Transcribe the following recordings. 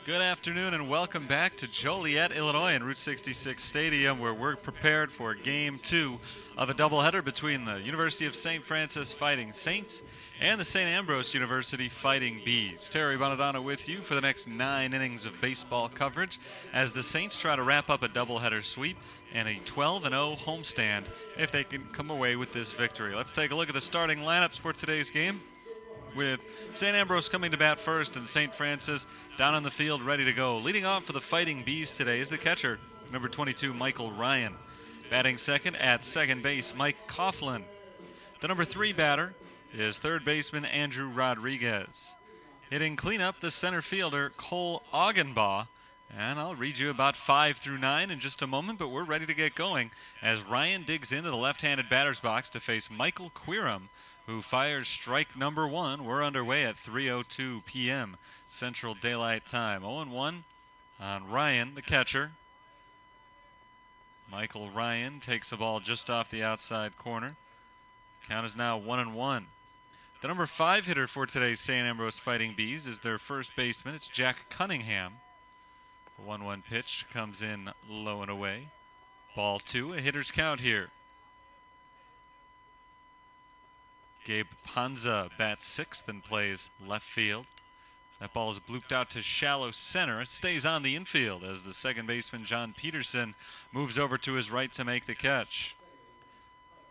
Good afternoon and welcome back to Joliet, Illinois and Route 66 Stadium, where we're prepared for Game 2 of a doubleheader between the University of St. Francis Fighting Saints and the St. Ambrose University Fighting Bees. Terry Bonadonna with you for the next 9 innings of baseball coverage as the Saints try to wrap up a doubleheader sweep and a 12-0 homestand if they can come away with this victory. Let's take a look at the starting lineups for today's game, with St. Ambrose coming to bat first and St. Francis down on the field ready to go. Leading off for the Fighting Bees today is the catcher, number 22, Michael Ryan. Batting second at second base, Mike Coughlin. The number 3 batter is third baseman Andrew Rodriguez. Hitting cleanup, the center fielder, Cole Augenbaugh. And I'll read you about 5 through 9 in just a moment, but we're ready to get going as Ryan digs into the left-handed batter's box to face Michael Queerum, who fires strike number 1. We're underway at 3:02 p.m. Central Daylight Time. 0-1 on Ryan, the catcher. Michael Ryan takes the ball just off the outside corner. Count is now 1-1. The number 5 hitter for today's St. Ambrose Fighting Bees is their first baseman. It's Jack Cunningham. The 1-1 pitch comes in low and away. Ball 2, a hitter's count here. Gabe Panza bats 6th and plays left field. That ball is blooped out to shallow center. It stays on the infield as the second baseman, John Peterson, moves over to his right to make the catch.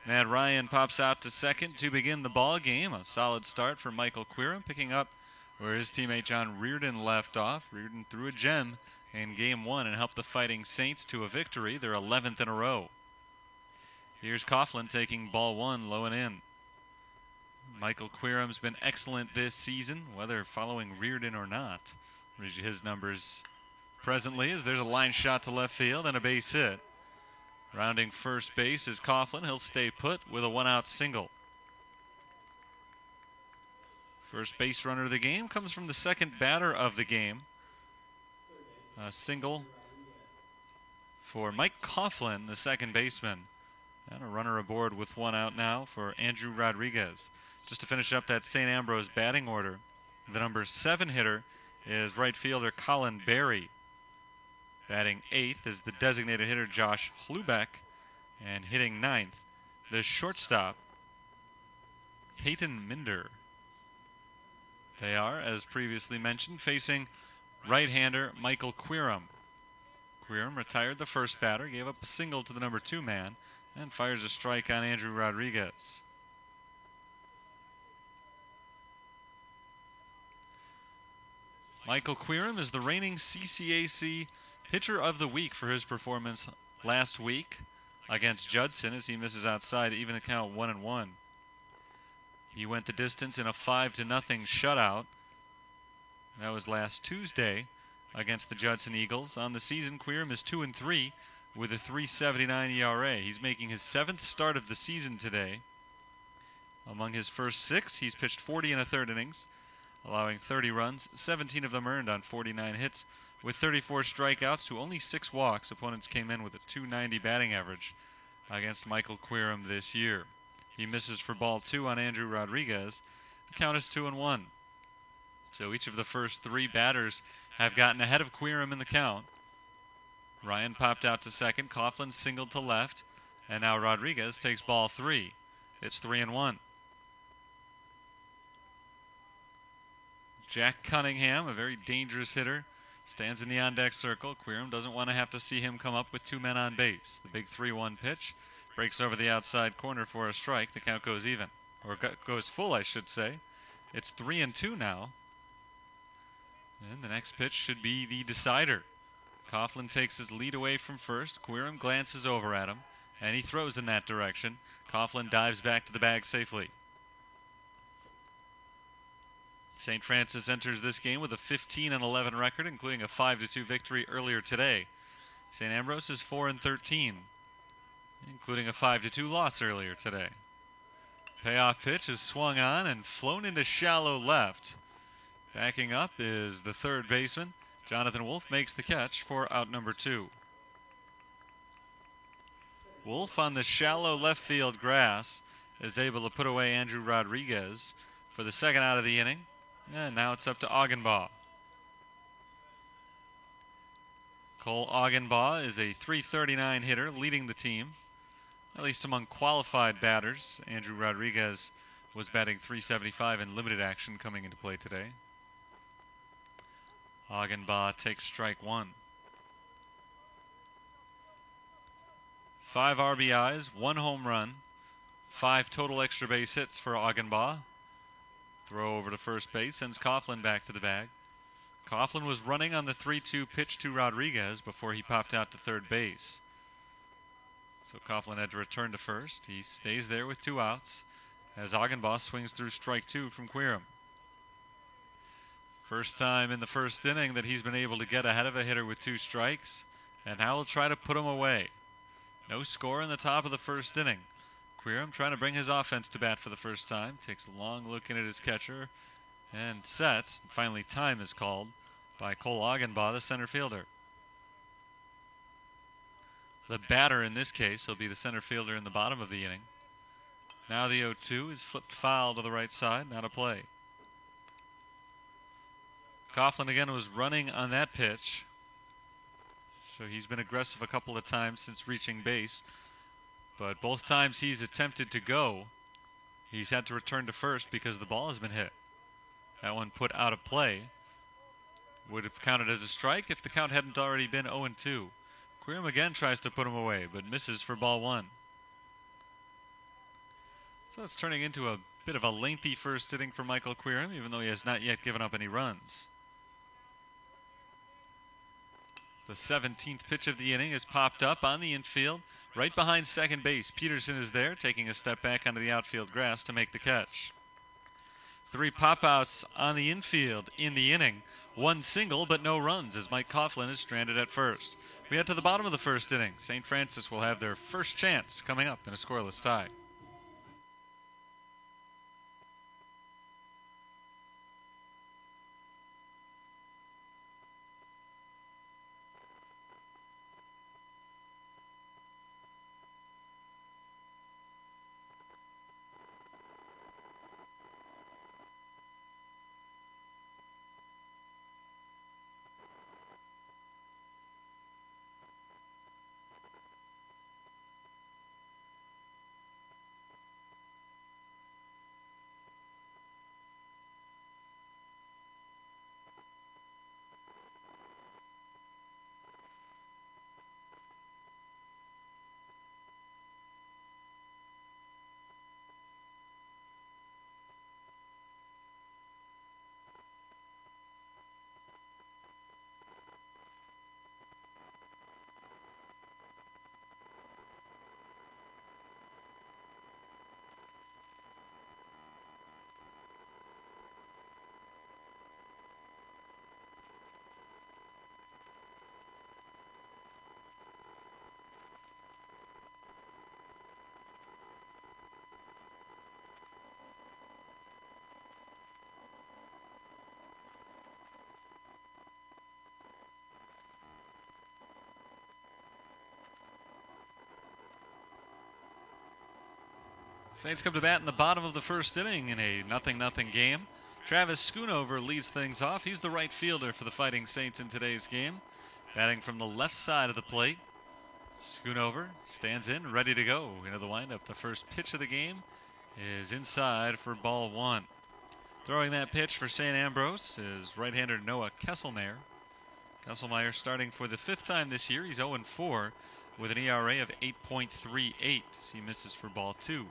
Matt Ryan pops out to second to begin the ball game. A solid start for Michael Queerum, picking up where his teammate John Reardon left off. Reardon threw a gem in Game 1 and helped the Fighting Saints to a victory, their 11th in a row. Here's Coughlin taking ball 1 low and in. Michael Queerum's been excellent this season, whether following Reardon or not. Read you his numbers presently as there's a line shot to left field and a base hit. Rounding first base is Coughlin. He'll stay put with a 1-out single. First base runner of the game comes from the second batter of the game. A single for Mike Coughlin, the second baseman. And a runner aboard with 1 out now for Andrew Rodriguez. Just to finish up that St. Ambrose batting order, the number 7 hitter is right fielder Colin Berry. Batting 8th is the designated hitter Josh Hlubeck, and hitting 9th, the shortstop Peyton Minder. They are, as previously mentioned, facing right-hander Michael Queerum. Queerum retired the first batter, gave up a single to the number 2 man, and fires a strike on Andrew Rodriguez. Michael Queerum is the reigning CCAC Pitcher of the Week for his performance last week against Judson as he misses outside, even to count 1-1. He went the distance in a 5-0 shutout. That was last Tuesday against the Judson Eagles. On the season, Queerum is 2-3 with a 3.79 ERA. He's making his 7th start of the season today. Among his first 6, he's pitched 40 1/3 innings, allowing 30 runs, 17 of them earned on 49 hits, with 34 strikeouts to only 6 walks. Opponents came in with a .290 batting average against Michael Queerum this year. He misses for ball 2 on Andrew Rodriguez. The count is 2-1. So each of the first 3 batters have gotten ahead of Queerum in the count. Ryan popped out to second, Coughlin singled to left, and now Rodriguez takes ball 3. It's 3-1. Jack Cunningham, a very dangerous hitter, stands in the on-deck circle. Queerum doesn't want to have to see him come up with 2 men on base. The big 3-1 pitch breaks over the outside corner for a strike. The count goes even, or goes full, I should say. It's 3-2 now. And the next pitch should be the decider. Coughlin takes his lead away from first. Queerum glances over at him, and he throws in that direction. Coughlin dives back to the bag safely. St. Francis enters this game with a 15-11 record, including a 5-2 victory earlier today. St. Ambrose is 4-13, including a 5-2 loss earlier today. Payoff pitch is swung on and flown into shallow left. Backing up is the third baseman. Jonathan Wolf makes the catch for out number 2. Wolf on the shallow left field grass is able to put away Andrew Rodriguez for the second out of the inning. And now it's up to Augenbaugh. Cole Augenbaugh is a .339 hitter, leading the team, at least among qualified batters. Andrew Rodriguez was batting .375 in limited action coming into play today. Augenbaugh takes strike one. 5 RBIs, 1 home run, 5 total extra base hits for Augenbaugh. Throw over to first base, sends Coughlin back to the bag. Coughlin was running on the 3-2 pitch to Rodriguez before he popped out to third base. So Coughlin had to return to first. He stays there with 2 outs as Augenbaugh swings through strike 2 from Quirum. First time in the first inning that he's been able to get ahead of a hitter with 2 strikes, and now will try to put him away. No score in the top of the first inning. Quirum trying to bring his offense to bat for the first time. Takes a long look in at his catcher and sets. Finally, time is called by Cole Augenbaugh, the center fielder. The batter in this case will be the center fielder in the bottom of the inning. Now the 0-2 is flipped foul to the right side, not a play. Coughlin again was running on that pitch. So he's been aggressive a couple of times since reaching base. But both times he's attempted to go, he's had to return to first because the ball has been hit. That one put out of play. Would have counted as a strike if the count hadn't already been 0-2. Quirum again tries to put him away, but misses for ball 1. So it's turning into a bit of a lengthy first inning for Michael Quirum, even though he has not yet given up any runs. The 17th pitch of the inning is popped up on the infield, right behind second base. Peterson is there, taking a step back onto the outfield grass to make the catch. 3 pop-outs on the infield in the inning. 1 single, but no runs as Mike Coughlin is stranded at first. We head to the bottom of the first inning. St. Francis will have their first chance coming up in a scoreless tie. Saints come to bat in the bottom of the first inning in a 0-0 game. Travis Schoonover leads things off. He's the right fielder for the Fighting Saints in today's game. Batting from the left side of the plate. Schoonover stands in, ready to go into the windup. The first pitch of the game is inside for ball 1. Throwing that pitch for St. Ambrose is right-hander Noah Kesselmeyer. Kesselmeyer starting for the 5th time this year. He's 0-4 with an ERA of 8.38. He misses for ball 2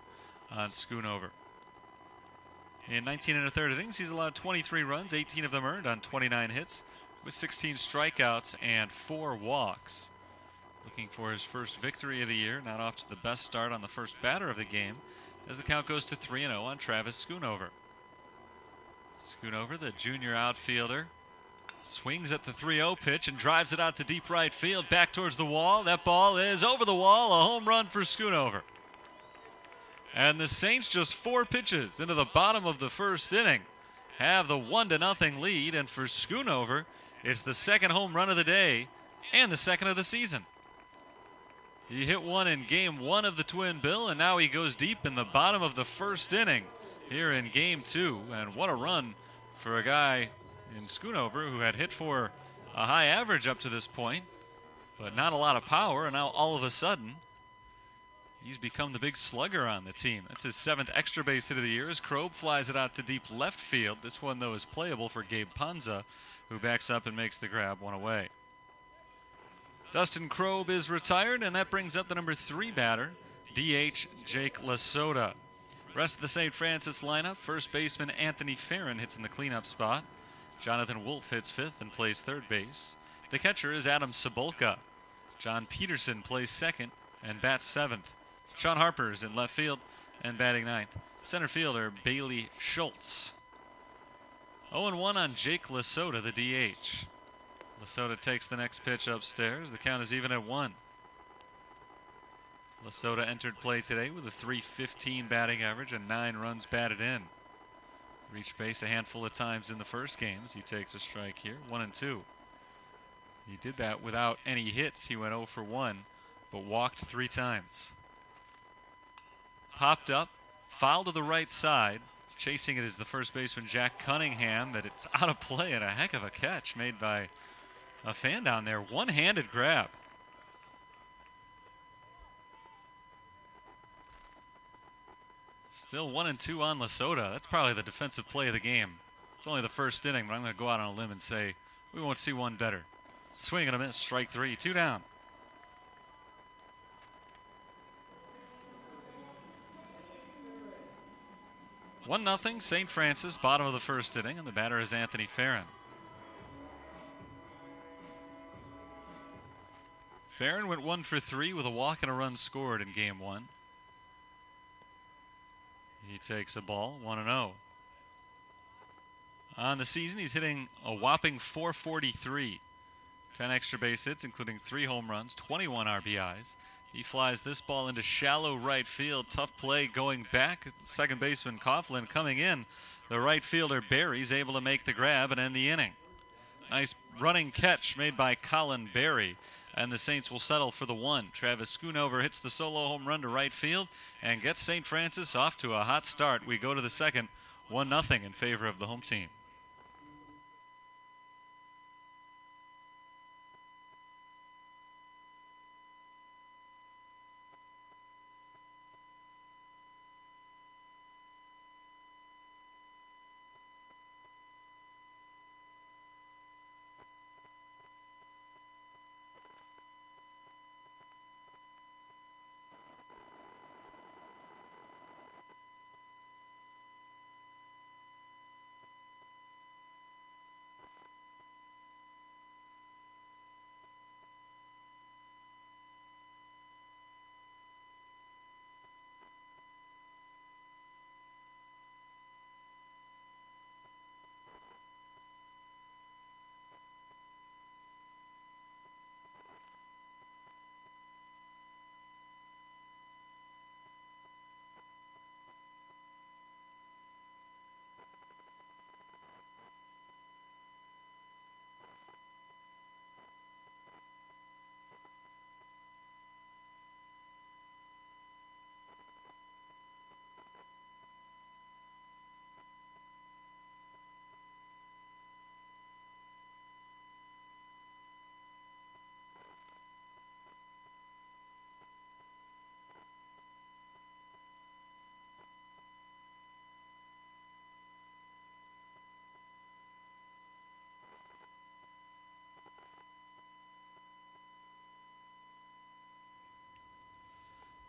on Schoonover. In 19 1/3 innings, he's allowed 23 runs, 18 of them earned on 29 hits, with 16 strikeouts and 4 walks. Looking for his first victory of the year, not off to the best start on the first batter of the game, as the count goes to 3-0 on Travis Schoonover. Schoonover, the junior outfielder, swings at the 3-0 pitch and drives it out to deep right field, back towards the wall. That ball is over the wall, a home run for Schoonover. And the Saints, just 4 pitches into the bottom of the first inning, have the 1-0 lead. And for Schoonover, it's the 2nd home run of the day and the 2nd of the season. He hit one in game 1 of the Twin Bill, and now he goes deep in the bottom of the first inning here in game 2. And what a run for a guy in Schoonover who had hit for a high average up to this point. but not a lot of power, and now all of a sudden, he's become the big slugger on the team. That's his 7th extra base hit of the year as Krob flies it out to deep left field. This one, though, is playable for Gabe Panza, who backs up and makes the grab, one away. Dustin Krob is retired, and that brings up the number 3 batter, DH Jake Lasota. Rest of the St. Francis lineup, first baseman Anthony Farron hits in the cleanup spot. Jonathan Wolf hits 5th and plays 3rd base. The catcher is Adam Cebulka. John Peterson plays 2nd and bats 7th. Sean Harper is in left field and batting 9th. Center fielder Bailey Schultz. 0-1 on Jake Lasota, the DH. Lasota takes the next pitch upstairs. The count is even at 1. Lasota entered play today with a .315 batting average and 9 runs batted in. Reached base a handful of times in the first games. He takes a strike here, 1-2. He did that without any hits. He went 0 for 1, but walked 3 times. Popped up, foul to the right side. Chasing it is the first baseman Jack Cunningham, but it's out of play, and a heck of a catch made by a fan down there. One-handed grab. Still 1-2 on Lasota. That's probably the defensive play of the game. It's only the first inning, but I'm going to go out on a limb and say we won't see one better. Swing and a miss, strike 3, 2 down. 1-0 St. Francis, bottom of the first inning, and the batter is Anthony Farron. Farron went 1 for 3 with a walk and a run scored in game 1. He takes a ball, 1-0. On the season, he's hitting a whopping .443. 10 extra base hits, including 3 home runs, 21 RBIs. He flies this ball into shallow right field. Tough play going back. Second baseman Coughlin coming in. The right fielder Berry's able to make the grab and end the inning. Nice running catch made by Colin Berry. And the Saints will settle for the 1. Travis Schoonover hits the solo home run to right field and gets St. Francis off to a hot start. We go to the second, 1-0 in favor of the home team.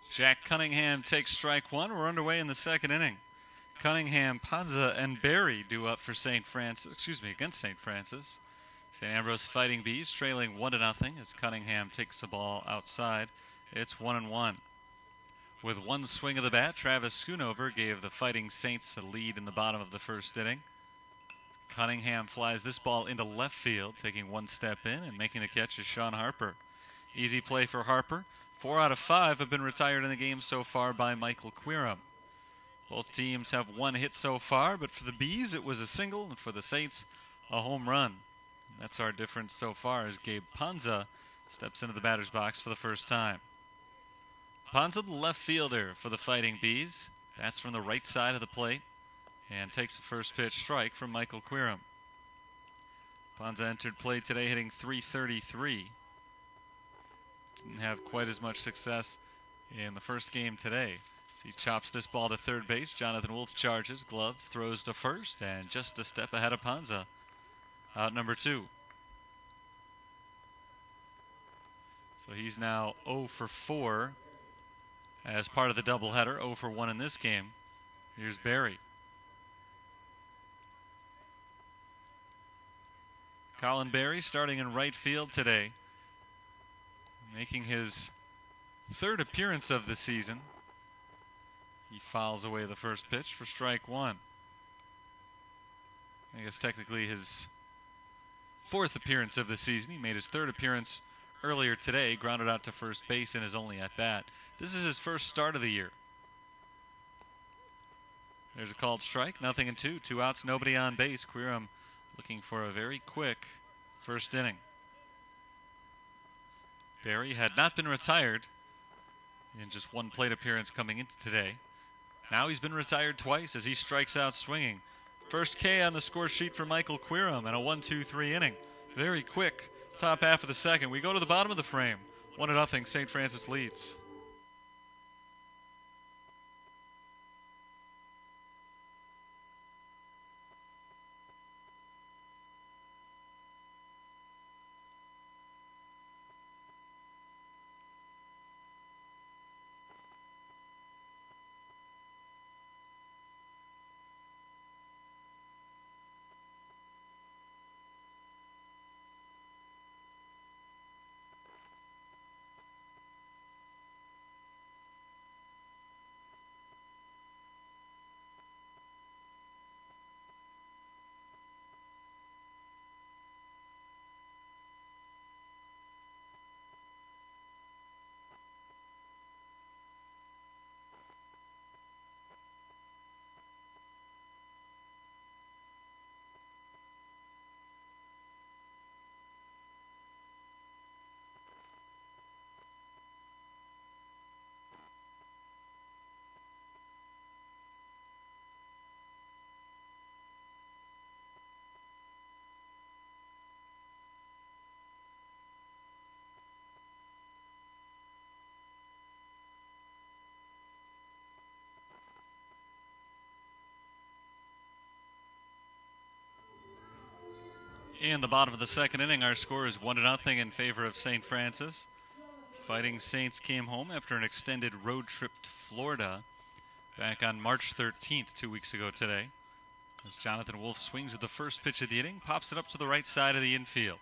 Jack Cunningham takes strike 1. We're underway in the second inning. Cunningham, Panza, and Berry due up for against St. Francis. St. Ambrose Fighting Bees trailing 1-0 as Cunningham takes the ball outside. It's 1-1. With one swing of the bat, Travis Schoonover gave the Fighting Saints a lead in the bottom of the first inning. Cunningham flies this ball into left field, taking one step in, and making the catch is Sean Harper. Easy play for Harper. 4 out of 5 have been retired in the game so far by Michael Quirum. Both teams have 1 hit so far, but for the Bees it was a single, and for the Saints a home run. That's our difference so far as Gabe Panza steps into the batter's box for the first time. Panza, the left fielder for the Fighting Bees, bats from the right side of the plate and takes a first pitch strike from Michael Quirum. Panza entered play today hitting .333. Didn't have quite as much success in the first game today. As he chops this ball to third base, Jonathan Wolf charges, gloves, throws to first, and just a step ahead of Panza. Out number 2. So he's now 0 for 4 as part of the doubleheader, 0 for 1 in this game. Here's Barry. Colin Barry starting in right field today, making his 3rd appearance of the season. He fouls away the first pitch for strike 1. I guess technically his 4th appearance of the season. He made his 3rd appearance earlier today, grounded out to first base in his only at-bat. This is his first start of the year. There's a called strike, 0-2, 2 outs, nobody on base. Quirum looking for a very quick first inning. Barry had not been retired in just 1 plate appearance coming into today. Now he's been retired twice as he strikes out swinging. First K on the score sheet for Michael Quirum and a 1-2-3 inning. Very quick top half of the second. We go to the bottom of the frame. 1-0, St. Francis leads. In the bottom of the second inning, our score is 1-0 in favor of St. Francis. Fighting Saints came home after an extended road trip to Florida back on March 13th, 2 weeks ago today. As Jonathan Wolf swings at the first pitch of the inning, pops it up to the right side of the infield.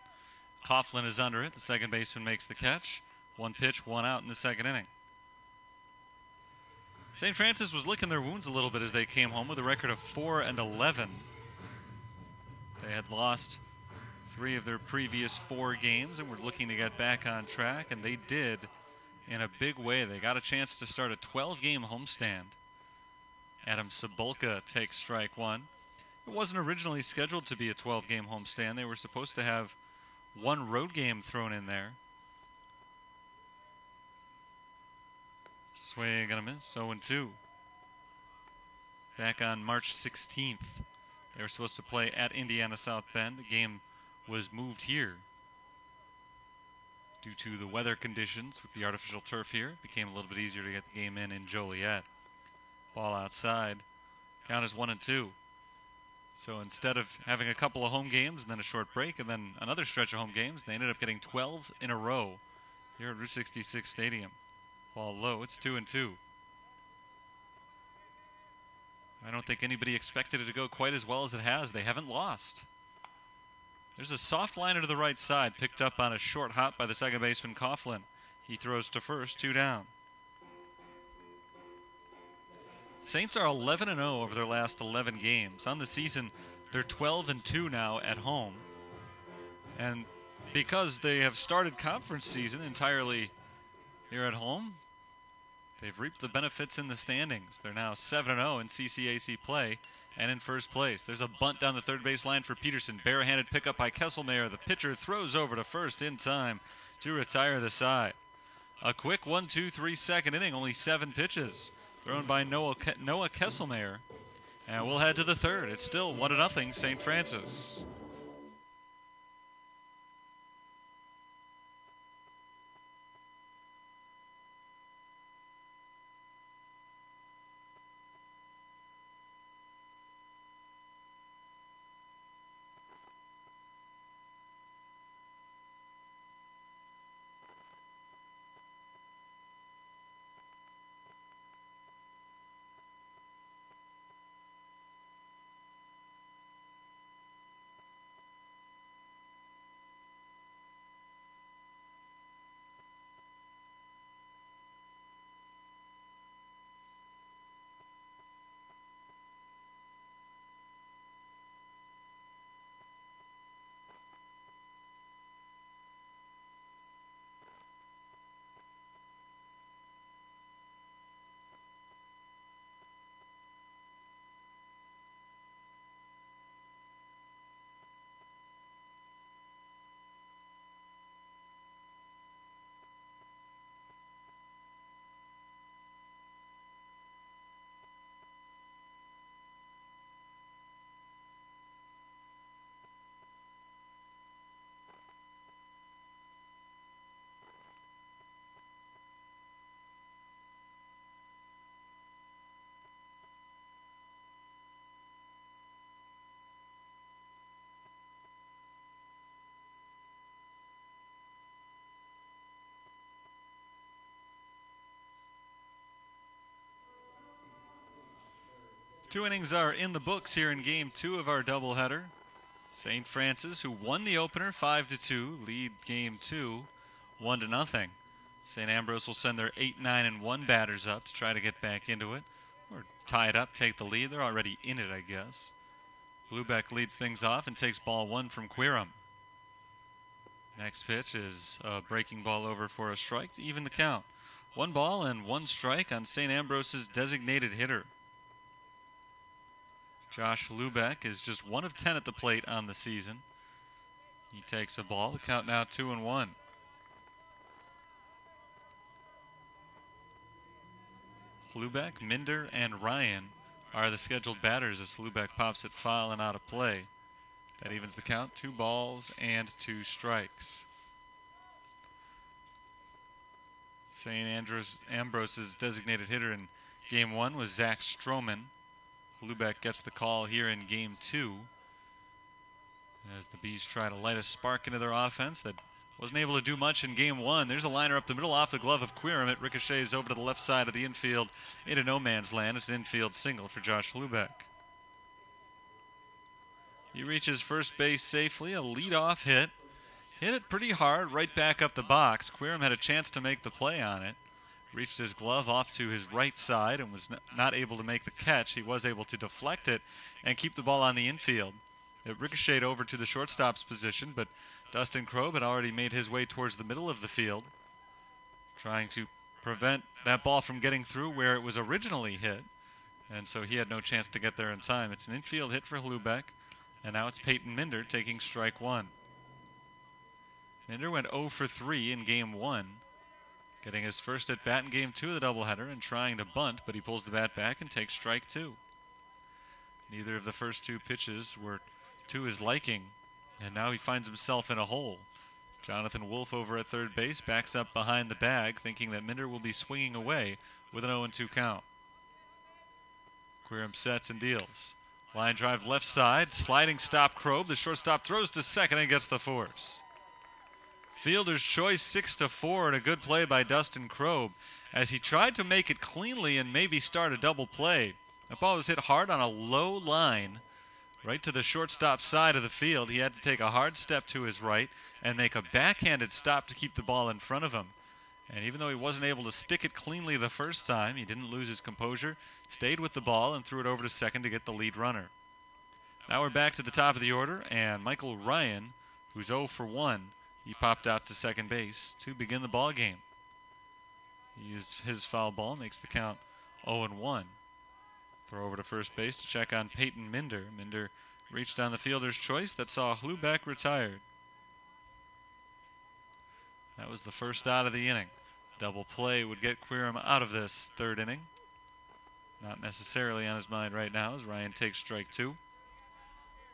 Coughlin is under it. The second baseman makes the catch. 1 pitch, 1 out in the second inning. St. Francis was licking their wounds a little bit as they came home with a record of 4-11. They had lost 3 of their previous 4 games and were looking to get back on track, and they did in a big way. They got a chance to start a 12-game homestand. Adam Cebulka takes strike 1. It wasn't originally scheduled to be a 12-game homestand. They were supposed to have 1 road game thrown in there. Swing and a miss, 0-2. Back on March 16th, they were supposed to play at Indiana South Bend. The game was moved here due to the weather conditions with the artificial turf here. It became a little bit easier to get the game in Joliet. Ball outside. Count is 1-2. So instead of having a couple of home games and then a short break and then another stretch of home games, they ended up getting 12 in a row here at Route 66 Stadium. Ball low. It's 2-2. I don't think anybody expected it to go quite as well as it has. They haven't lost. There's a soft liner to the right side, picked up on a short hop by the second baseman Coughlin. He throws to first, 2 down. Saints are 11-0 over their last 11 games. On the season, they're 12-2 now at home. And because they have started conference season entirely here at home, they've reaped the benefits in the standings. They're now 7-0 in CCAC play and in first place. There's a bunt down the third base line for Peterson. Barehanded pickup by Kesselmayer. The pitcher throws over to first in time to retire the side. A quick 1-2-3 second inning, only 7 pitches thrown by Noah Kesselmayer. And we'll head to the third. It's still 1-0 St. Francis. 2 innings are in the books here in Game 2 of our doubleheader. St. Francis, who won the opener 5-2, lead Game 2 1-0. St. Ambrose will send their 8, 9, and 1 batters up to try to get back into it, or tie it up, take the lead. They're already in it, I guess. Lubeck leads things off and takes ball 1 from Quirum. Next pitch is a breaking ball over for a strike to even the count. 1 ball and 1 strike on St. Ambrose's designated hitter. Josh Lubeck is just 1 of 10 at the plate on the season. He takes a ball. The count now 2-1. Lubeck, Minder, and Ryan are the scheduled batters as Lubeck pops it foul and out of play. That evens the count, 2 balls and 2 strikes. St. Ambrose's designated hitter in Game 1 was Zach Stroman. Lubeck gets the call here in Game 2 as the Bees try to light a spark into their offense that wasn't able to do much in Game 1. There's a liner up the middle off the glove of Quirum. It ricochets over to the left side of the infield into no man's land. It's an infield single for Josh Lubeck. He reaches first base safely, a leadoff hit. Hit it pretty hard right back up the box. Quirum had a chance to make the play on it. Reached his glove off to his right side and was not able to make the catch. He was able to deflect it and keep the ball on the infield. It ricocheted over to the shortstop's position, but Dustin Krob had already made his way towards the middle of the field, trying to prevent that ball from getting through where it was originally hit, and so he had no chance to get there in time. It's an infield hit for Lubeck, and now it's Peyton Minder taking strike 1. Minder went 0 for 3 in Game 1. Getting his first at bat in Game 2 of the doubleheader and trying to bunt, but he pulls the bat back and takes strike 2. Neither of the first 2 pitches were to his liking, and now he finds himself in a hole. Jonathan Wolf over at third base backs up behind the bag, thinking that Minder will be swinging away with an 0-2 count. Quirum sets and deals. Line drive left side, sliding stop Krob. The shortstop throws to second and gets the force. Fielder's choice 6-4, and a good play by Dustin Krob as he tried to make it cleanly and maybe start a double play. That ball was hit hard on a low line right to the shortstop side of the field. He had to take a hard step to his right and make a backhanded stop to keep the ball in front of him. And even though he wasn't able to stick it cleanly the first time, he didn't lose his composure, stayed with the ball and threw it over to second to get the lead runner. Now we're back to the top of the order, and Michael Ryan, who's 0 for 1, he popped out to second base to begin the ball game. His foul ball makes the count 0-1. Throw over to first base to check on Peyton Minder. Minder reached on the fielder's choice that saw Lubeck retired. That was the first out of the inning. Double play would get Quirum out of this third inning. Not necessarily on his mind right now as Ryan takes strike 2.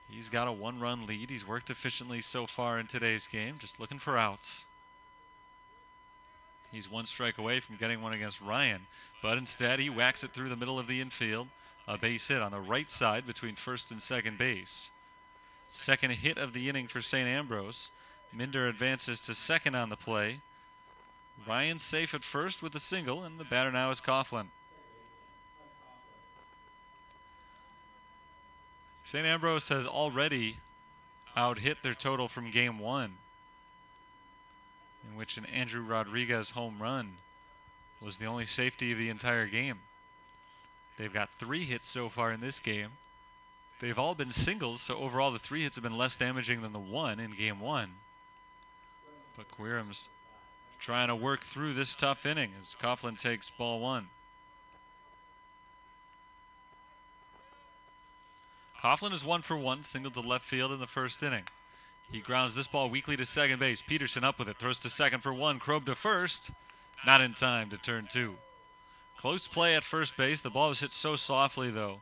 He's got a 1-run lead. He's worked efficiently so far in today's game, just looking for outs. He's 1 strike away from getting one against Ryan, but instead he whacks it through the middle of the infield. A base hit on the right side between first and second base. Second hit of the inning for St. Ambrose. Minder advances to second on the play. Ryan safe at first with a single, and the batter now is Coughlin. St. Ambrose has already out-hit their total from Game 1, in which an Andrew Rodriguez home run was the only safety of the entire game. They've got 3 hits so far in this game. They've all been singles, so overall the 3 hits have been less damaging than the 1 in Game 1. But Quirum's trying to work through this tough inning as Coughlin takes ball 1. Coughlin is 1 for 1, singled to left field in the first inning. He grounds this ball weakly to second base. Peterson up with it, throws to second for 1. Krob to first, not in time to turn 2. Close play at first base. The ball was hit so softly, though,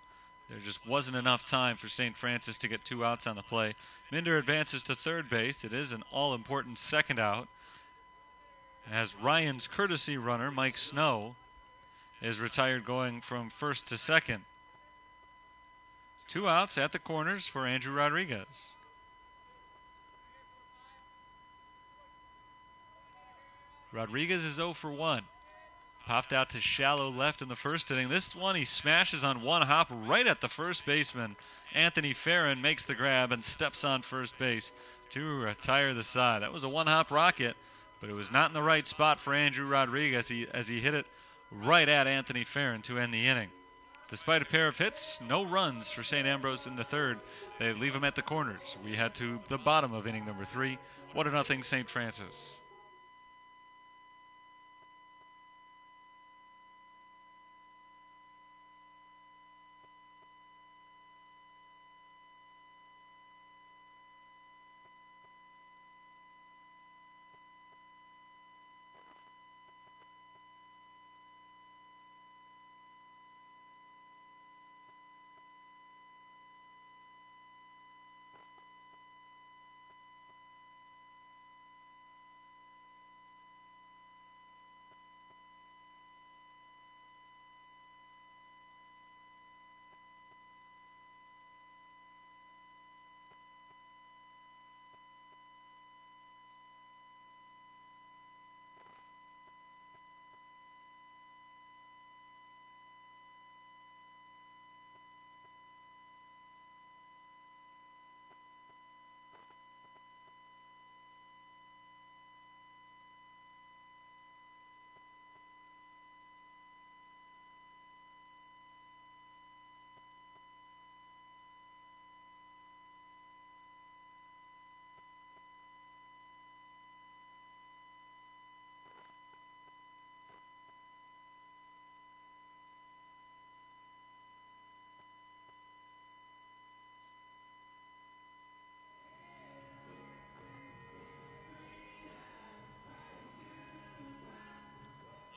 there just wasn't enough time for St. Francis to get 2 outs on the play. Minder advances to third base. It is an all-important second out, as Ryan's courtesy runner, Mike Snow, is retired going from first to second. 2 outs at the corners for Andrew Rodriguez. Rodriguez is 0 for 1. Popped out to shallow left in the first inning. This one he smashes on one hop right at the first baseman. Anthony Farron makes the grab and steps on first base to retire the side. That was a one-hop rocket, but it was not in the right spot for Andrew Rodriguez as he hit it right at Anthony Farron to end the inning. Despite a pair of hits, no runs for St. Ambrose in the third. They leave him at the corners. We head to the bottom of inning number 3. 1-0 St. Francis.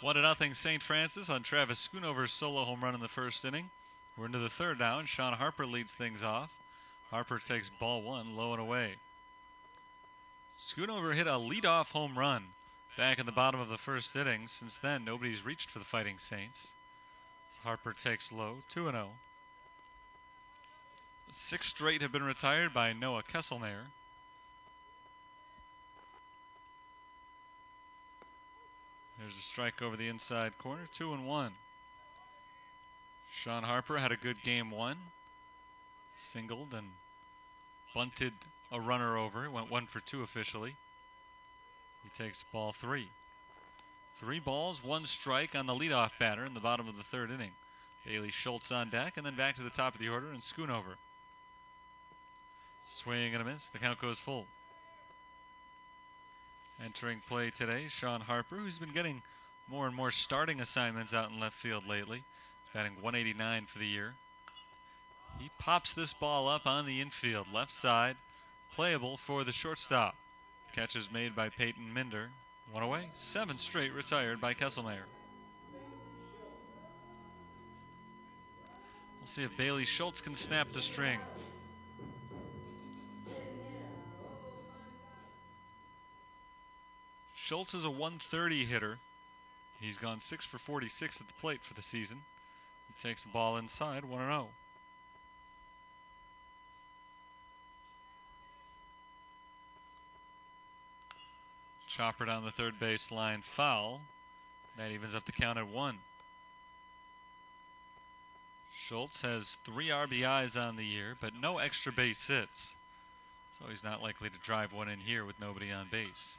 One to nothing St. Francis on Travis Schoonover's solo home run in the first inning. We're into the third now, and Sean Harper leads things off. Harper takes ball one, low and away. Schoonover hit a leadoff home run back in the bottom of the first inning. Since then, nobody's reached for the Fighting Saints. Harper takes low, 2-0. 6 straight have been retired by Noah Kesselmayer. There's a strike over the inside corner, 2-1. Sean Harper had a good game 1. Singled and bunted a runner over. Went 1 for 2 officially. He takes ball 3. 3 balls, 1 strike on the leadoff batter in the bottom of the third inning. Bailey Schultz on deck, and then back to the top of the order and Schoonover. Swing and a miss. The count goes full. Entering play today, Sean Harper, who's been getting more and more starting assignments out in left field lately. He's batting 189 for the year. He pops this ball up on the infield, left side, playable for the shortstop. Catch is made by Peyton Minder. 1 away, 7 straight retired by Kesselmayer. We'll see if Bailey Schultz can snap the string. Schultz is a 130 hitter. He's gone 6 for 46 at the plate for the season. He takes the ball inside, 1-0. Chopper down the third base line, foul. That evens up the count at 1. Schultz has 3 RBIs on the year, but no extra base hits. So he's not likely to drive one in here with nobody on base.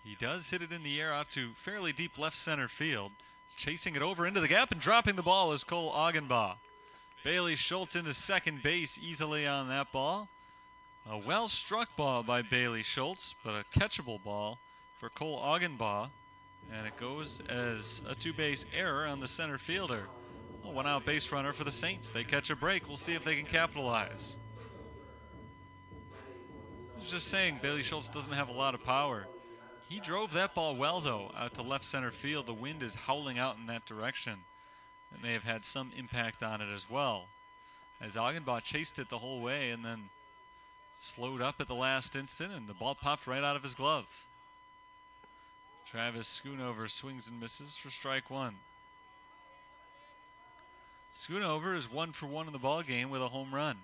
He does hit it in the air out to fairly deep left center field. Chasing it over into the gap and dropping the ball is Cole Augenbaugh. Bailey Schultz into second base easily on that ball. A well-struck ball by Bailey Schultz, but a catchable ball for Cole Augenbaugh. And it goes as a 2-base error on the center fielder. A 1-out base runner for the Saints. They catch a break. We'll see if they can capitalize. I was just saying, Bailey Schultz doesn't have a lot of power. He drove that ball well, though, out to left center field. The wind is howling out in that direction. It may have had some impact on it as well, as Augenbaugh chased it the whole way and then slowed up at the last instant, and the ball popped right out of his glove. Travis Schoonover swings and misses for strike 1. Schoonover is 1 for 1 in the ball game with a home run.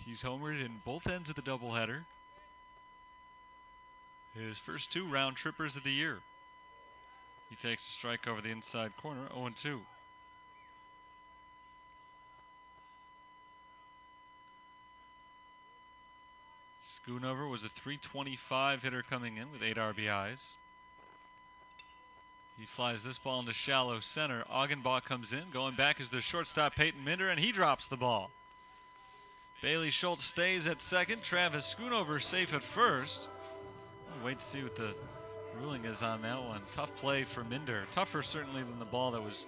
He's homered in both ends of the doubleheader. His first 2 round trippers of the year. He takes a strike over the inside corner, 0-2. Schoonover was a .325 hitter coming in with 8 RBIs. He flies this ball into shallow center. Augenbaugh comes in. Going back is the shortstop Peyton Minder, and he drops the ball. Bailey Schultz stays at second. Travis Schoonover safe at first. We'll wait to see what the ruling is on that one. Tough play for Minder. Tougher certainly than the ball that was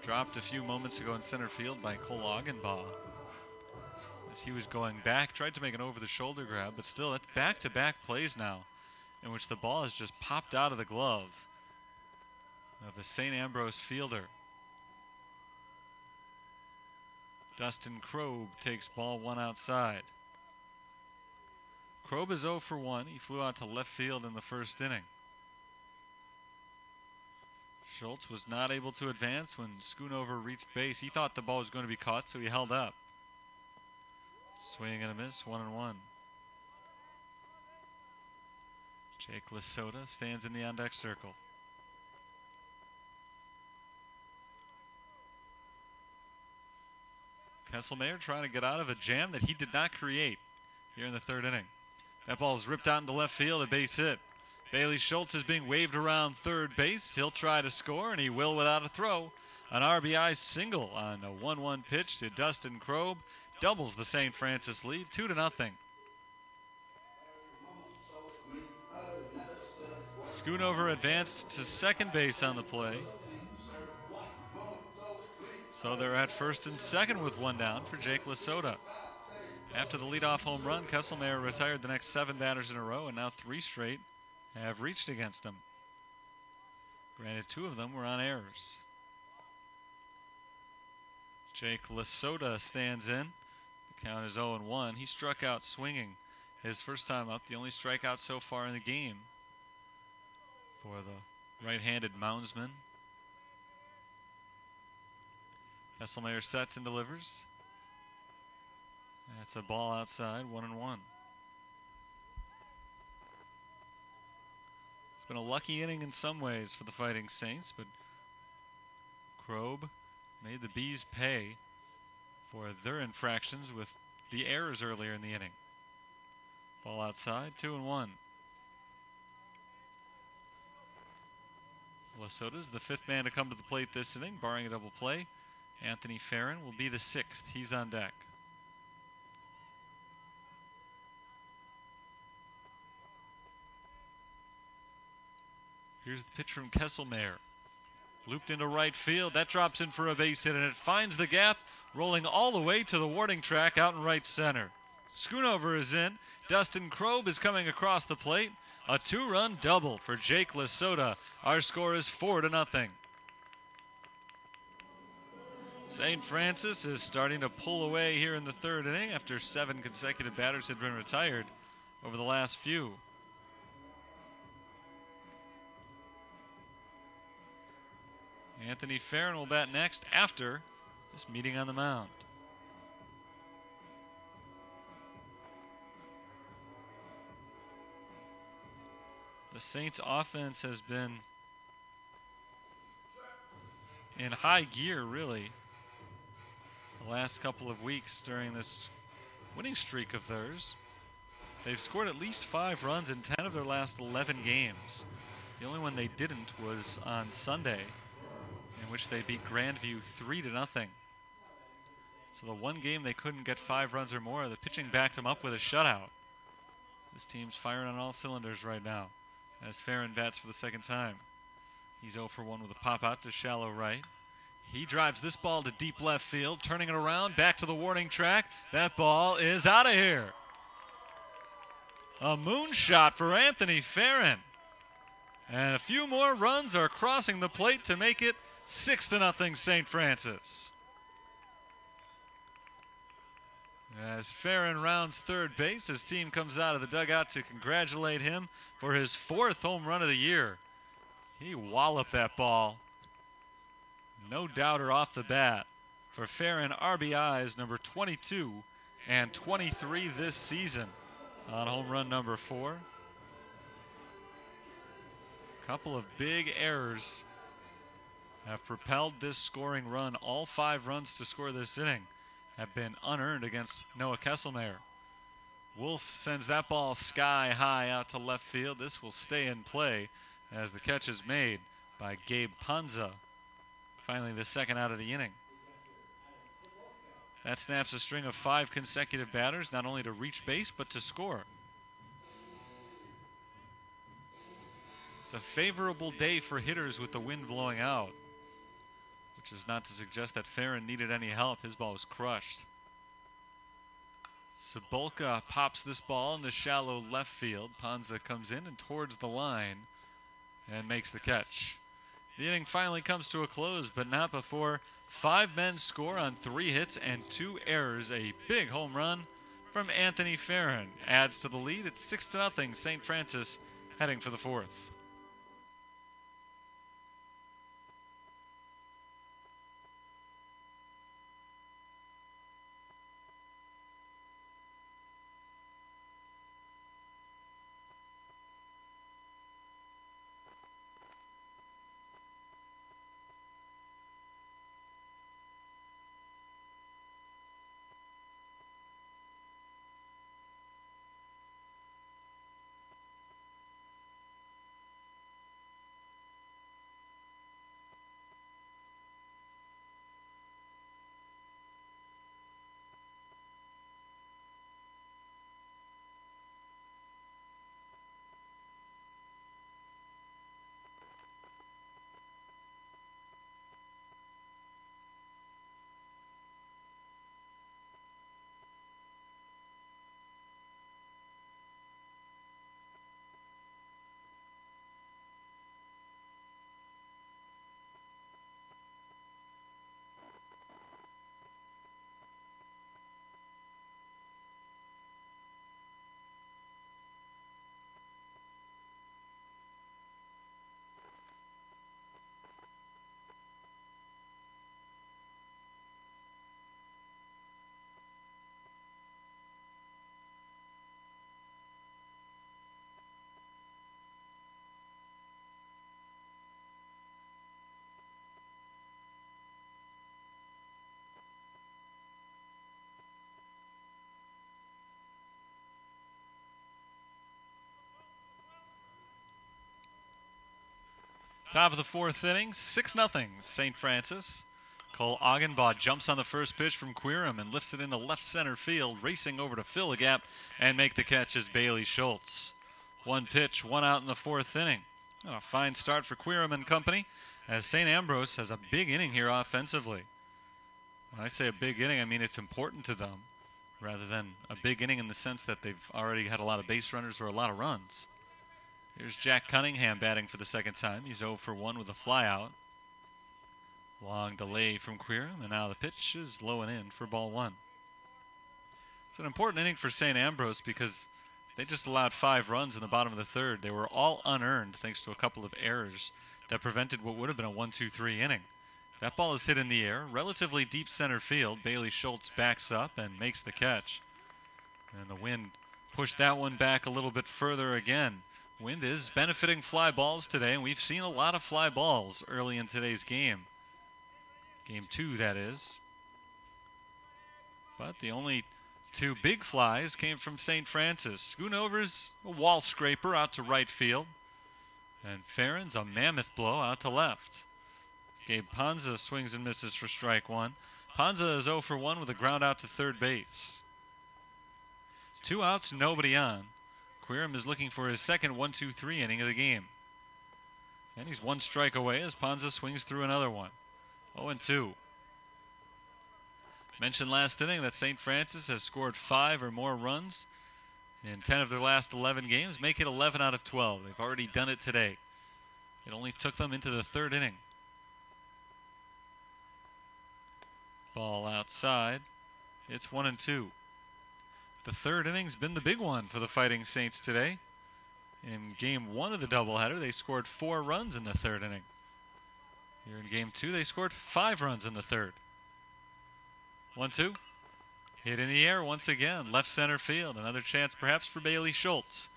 dropped a few moments ago in center field by Cole Augenbaugh. As he was going back, tried to make an over-the-shoulder grab, but still it's back-to-back plays now in which the ball has just popped out of the glove of the St. Ambrose fielder. Dustin Kroeb takes ball 1 outside. Kroeb is 0 for 1. He flew out to left field in the first inning. Schultz was not able to advance when Schoonover reached base. He thought the ball was going to be caught, so he held up. Swing and a miss, 1-1. Jake Lasota stands in the on-deck circle. Kesselmayer trying to get out of a jam that he did not create here in the third inning. That ball is ripped out into left field, a base hit. Bailey Schultz is being waved around third base. He'll try to score, and he will without a throw. An RBI single on a 1-1 pitch to Dustin Kroeb. Doubles the St. Francis lead, 2-0. Schoonover advanced to second base on the play. So they're at first and second with 1 down for Jake Lasota. After the leadoff home run, Kesselmayer retired the next 7 batters in a row, and now 3 straight have reached against him. Granted, 2 of them were on errors. Jake Lasota stands in. The count is 0-1. He struck out swinging his first time up, the only strikeout so far in the game for the right-handed moundsman. Kesselmayer sets and delivers. That's a ball outside, 1-1. It's been a lucky inning in some ways for the Fighting Saints, but Kroeb made the Bees pay for their infractions with the errors earlier in the inning. Ball outside, 2-1. Lasota is the 5th man to come to the plate this inning, barring a double play. Anthony Farron will be the 6th. He's on deck. Here's the pitch from Kesselmayer. Looped into right field. That drops in for a base hit, and it finds the gap, rolling all the way to the warning track out in right center. Schoonover is in. Dustin Kroeb is coming across the plate. A 2-run double for Jake Lasota. Our score is 4-0. St. Francis is starting to pull away here in the third inning after 7 consecutive batters had been retired over the last few. Anthony Farron will bat next after this meeting on the mound. The Saints offense has been in high gear, really, the last couple of weeks during this winning streak of theirs. They've scored at least 5 runs in 10 of their last 11 games. The only one they didn't was on Sunday, in which they beat Grandview 3-0. So the one game they couldn't get 5 runs or more, the pitching backed them up with a shutout. This team's firing on all cylinders right now as Farron bats for the 2nd time. He's 0 for 1 with a pop out to shallow right. He drives this ball to deep left field, turning it around, back to the warning track. That ball is out of here. A moonshot for Anthony Farron. And a few more runs are crossing the plate to make it 6-0 St. Francis. As Farron rounds third base, his team comes out of the dugout to congratulate him for his 4th home run of the year. He walloped that ball. No doubter off the bat for Farron. RBIs number 22 and 23 this season on home run number 4. Couple of big errors have propelled this scoring run. All 5 runs to score this inning have been unearned against Noah Kesselmeyer. Wolf sends that ball sky high out to left field. This will stay in play as the catch is made by Gabe Panza. Finally, the second out of the inning. That snaps a string of 5 consecutive batters, not only to reach base, but to score. It's a favorable day for hitters with the wind blowing out, which is not to suggest that Farron needed any help. His ball was crushed. Cebulka pops this ball into shallow left field. Panza comes in and towards the line and makes the catch. The inning finally comes to a close, but not before 5 men score on 3 hits and 2 errors. A big home run from Anthony Farron adds to the lead. It's 6-0 St. Francis heading for the 4th. Top of the 4th inning, 6-0 St. Francis. Cole Augenbaugh jumps on the first pitch from Quirum and lifts it into left center field, racing over to fill the gap and make the catch is Bailey Schultz. 1 pitch, 1 out in the 4th inning. And a fine start for Quirum and company as St. Ambrose has a big inning here offensively. When I say a big inning, I mean it's important to them rather than a big inning in the sense that they've already had a lot of base runners or a lot of runs. Here's Jack Cunningham batting for the 2nd time. He's 0 for 1 with a flyout. Long delay from Quirum, and now the pitch is low and in for ball 1. It's an important inning for St. Ambrose because they just allowed 5 runs in the bottom of the 3rd. They were all unearned thanks to a couple of errors that prevented what would have been a 1-2-3 inning. That ball is hit in the air, relatively deep center field. Bailey Schultz backs up and makes the catch. And the wind pushed that one back a little bit further again. Wind is benefiting fly balls today, and we've seen a lot of fly balls early in today's game. Game 2, that is. But the only 2 big flies came from St. Francis. Schoonover's a wall scraper out to right field. And Farron's a mammoth blow out to left. Gabe Panza swings and misses for strike 1. Panza is 0 for 1 with a ground out to 3rd base. 2 outs, nobody on. Quirum is looking for his second 1-2-3 inning of the game. And he's 1 strike away as Panza swings through another one. 0-2. Mentioned last inning that St. Francis has scored 5 or more runs in 10 of their last 11 games. Make it 11 out of 12. They've already done it today. It only took them into the 3rd inning. Ball outside. It's 1-2. The 3rd inning's been the big one for the Fighting Saints today. In game 1 of the doubleheader, they scored 4 runs in the 3rd inning. Here in game 2, they scored 5 runs in the 3rd. 1-2. Hit in the air once again, left center field. Another chance perhaps for Bailey Schultz.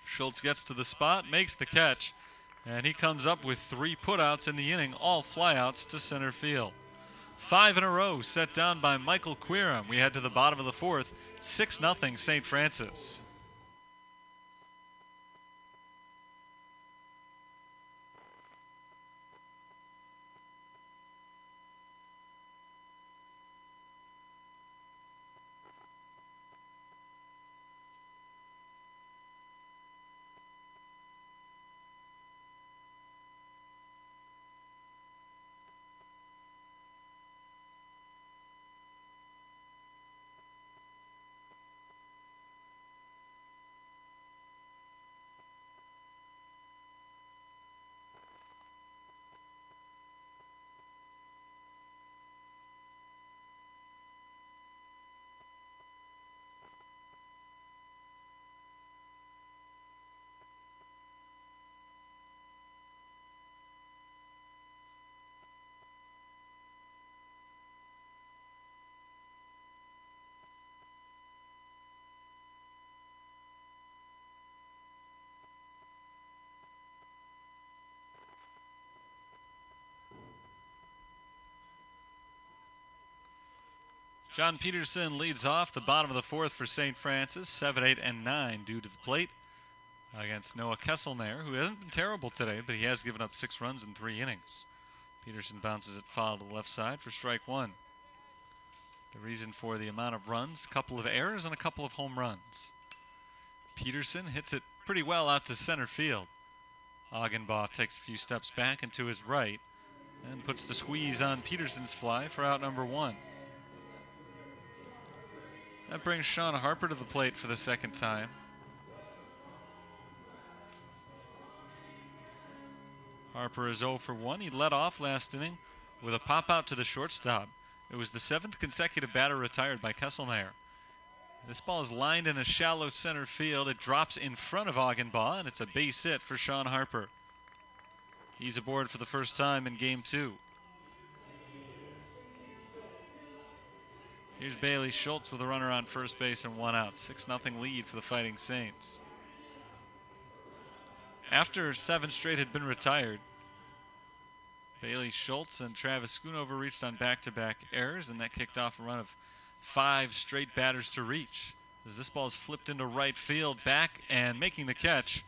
Schultz gets to the spot, makes the catch, And he comes up with 3 putouts in the inning, all flyouts to center field. 5 in a row set down by Michael Quirum. We head to the bottom of the 4th, 6-0 St. Francis. John Peterson leads off the bottom of the 4th for St. Francis, 7, 8, and 9 due to the plate against Noah Kesselmeyer, who hasn't been terrible today, but he has given up 6 runs in 3 innings. Peterson bounces it foul to the left side for strike 1. The reason for the amount of runs, a couple of errors and a couple of home runs. Peterson hits it pretty well out to center field. Augenbaugh takes a few steps back and to his right and puts the squeeze on Peterson's fly for out number 1. That brings Sean Harper to the plate for the 2nd time. Harper is 0 for 1. He led off last inning with a pop out to the shortstop. It was the 7th consecutive batter retired by Kesselmeyer. This ball is lined in a shallow center field. It drops in front of Augenbaugh, and it's a base hit for Sean Harper. He's aboard for the first time in Game 2. Here's Bailey Schultz with a runner on first base and 1 out. 6-0 lead for the Fighting Saints. After 7 straight had been retired, Bailey Schultz and Travis Schoonover reached on back-to-back errors, and that kicked off a run of 5 straight batters to reach. As this ball is flipped into right field, back and making the catch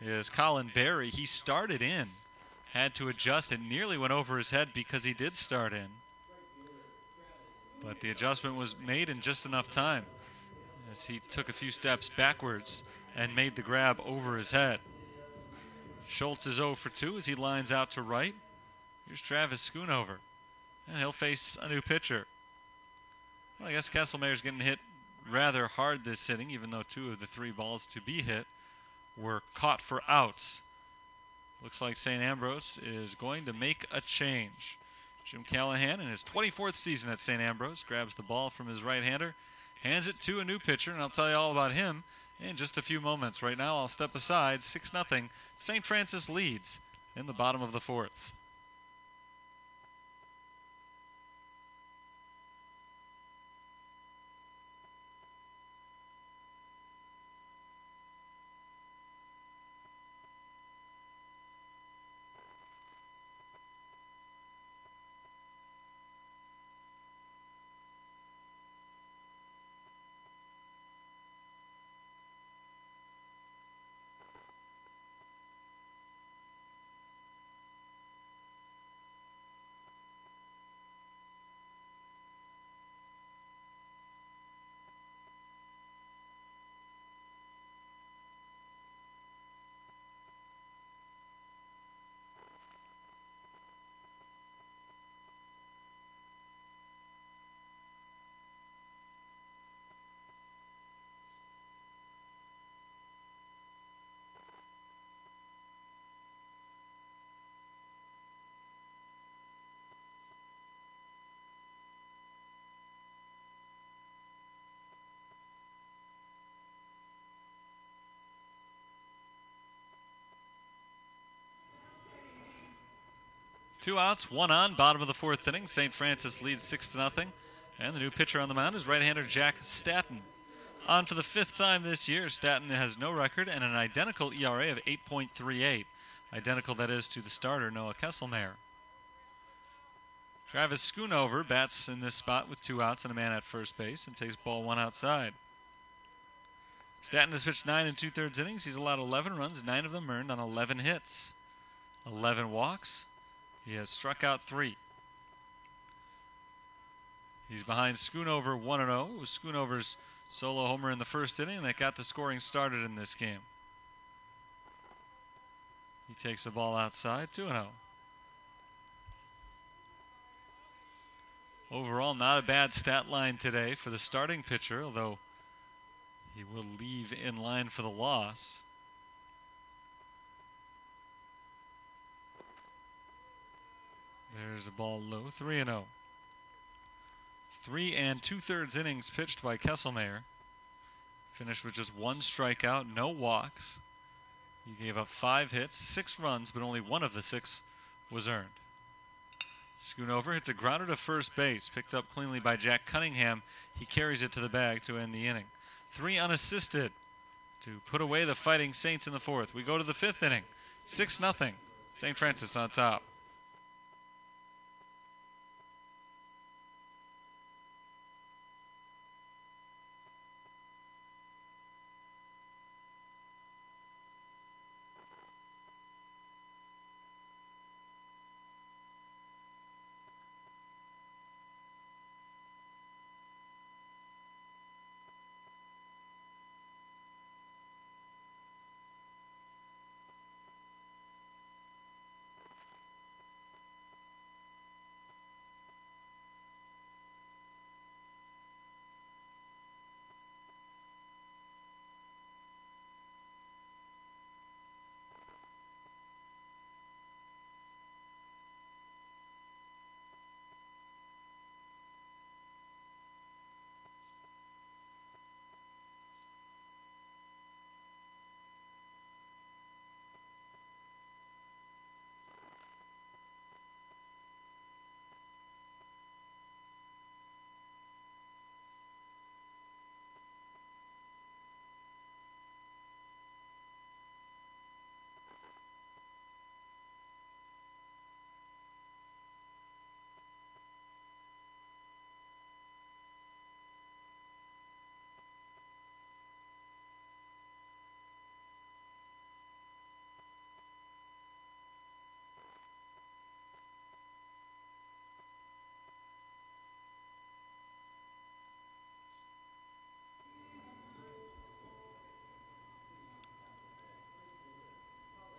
is Colin Berry. He started in, had to adjust. It nearly went over his head because he did start in. But the adjustment was made in just enough time as he took a few steps backwards and made the grab over his head. Schultz is 0 for 2 as he lines out to right. Here's Travis Schoonover, and he'll face a new pitcher. Well, I guess Kesselmeyer's getting hit rather hard this inning, even though 2 of the 3 balls to be hit were caught for outs. Looks like St. Ambrose is going to make a change. Jim Callahan, in his 24th season at St. Ambrose, grabs the ball from his right-hander, hands it to a new pitcher, and I'll tell you all about him in just a few moments. Right now, I'll step aside. 6-0. St. Francis leads in the bottom of the 4th. Two outs, 1 on, bottom of the 4th inning. St. Francis leads 6-0. And the new pitcher on the mound is right-hander Jack Staton. On for the 5th time this year, Staton has no record and an identical ERA of 8.38. Identical, that is, to the starter, Noah Kesselmeyer. Travis Schoonover bats in this spot with 2 outs and a man at first base and takes ball 1 outside. Stanton has pitched 9 2/3 innings. He's allowed 11 runs, 9 of them earned on 11 hits. 11 walks. He has struck out 3. He's behind Schoonover 1-0. It was Schoonover's solo homer in the first inning that got the scoring started in this game. He takes the ball outside, 2-0. Overall, not a bad stat line today for the starting pitcher, although he will leave in line for the loss. There's a ball low, 3-0. 3 2/3 innings pitched by Kesselmeyer. Finished with just 1 strikeout, no walks. He gave up 5 hits, 6 runs, but only 1 of the 6 was earned. Schoonover hits a grounder to first base, picked up cleanly by Jack Cunningham. He carries it to the bag to end the inning. 3 unassisted to put away the Fighting Saints in the 4th. We go to the 5th inning, 6-0. St. Francis on top.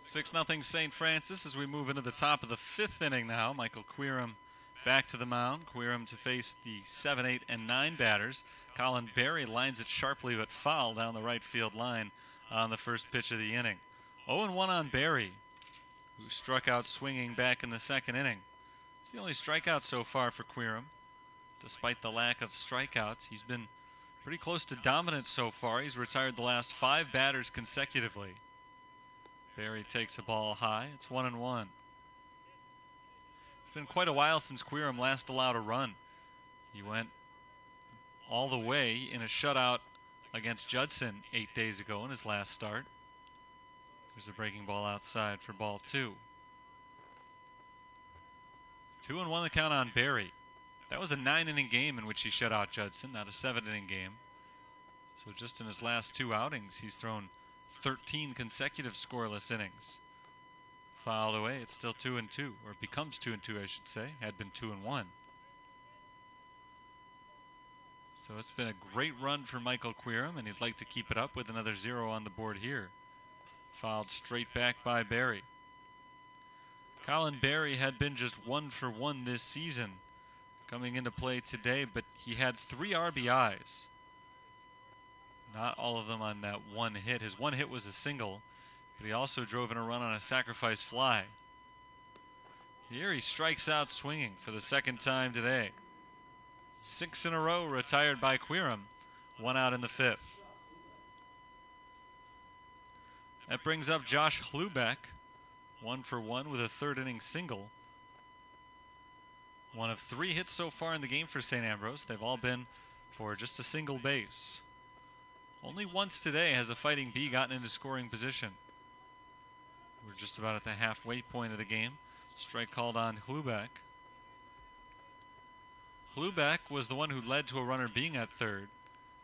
Six nothing St. Francis as we move into the top of the 5th inning now. Michael Queerum back to the mound. Queerum to face the 7, 8, and 9 batters. Colin Berry lines it sharply but foul down the right field line on the first pitch of the inning. 0-1 on Berry, who struck out swinging back in the 2nd inning. It's the only strikeout so far for Queerum. Despite the lack of strikeouts, he's been pretty close to dominant so far. He's retired the last 5 batters consecutively. Berry takes a ball high. It's 1-1. It's been quite a while since Queerum last allowed a run. He went all the way in a shutout against Judson 8 days ago in his last start. There's a breaking ball outside for ball 2. 2-1 the count on Berry. That was a 9-inning game in which he shut out Judson, not a 7-inning game. So just in his last 2 outings, he's thrown 13 consecutive scoreless innings. Fouled away, it's still 2-2, or it becomes 2-2, I should say. Had been 2-1. So it's been a great run for Michael Queerum, and he'd like to keep it up with another 0 on the board here. Fouled straight back by Berry. Colin Berry had been just 1 for 1 this season coming into play today, but he had 3 RBIs. Not all of them on that 1 hit. His 1 hit was a single, but he also drove in a run on a sacrifice fly. Here he strikes out swinging for the 2nd time today. 6 in a row retired by Queerum. 1 out in the 5th. That brings up Josh Hlubeck, 1 for 1 with a 3rd inning single. 1 of 3 hits so far in the game for St. Ambrose. They've all been for just a single base. Only once today has a Fighting Bee gotten into scoring position. We're just about at the halfway point of the game. Strike called on Hluback. Hluback was the one who led to a runner being at third.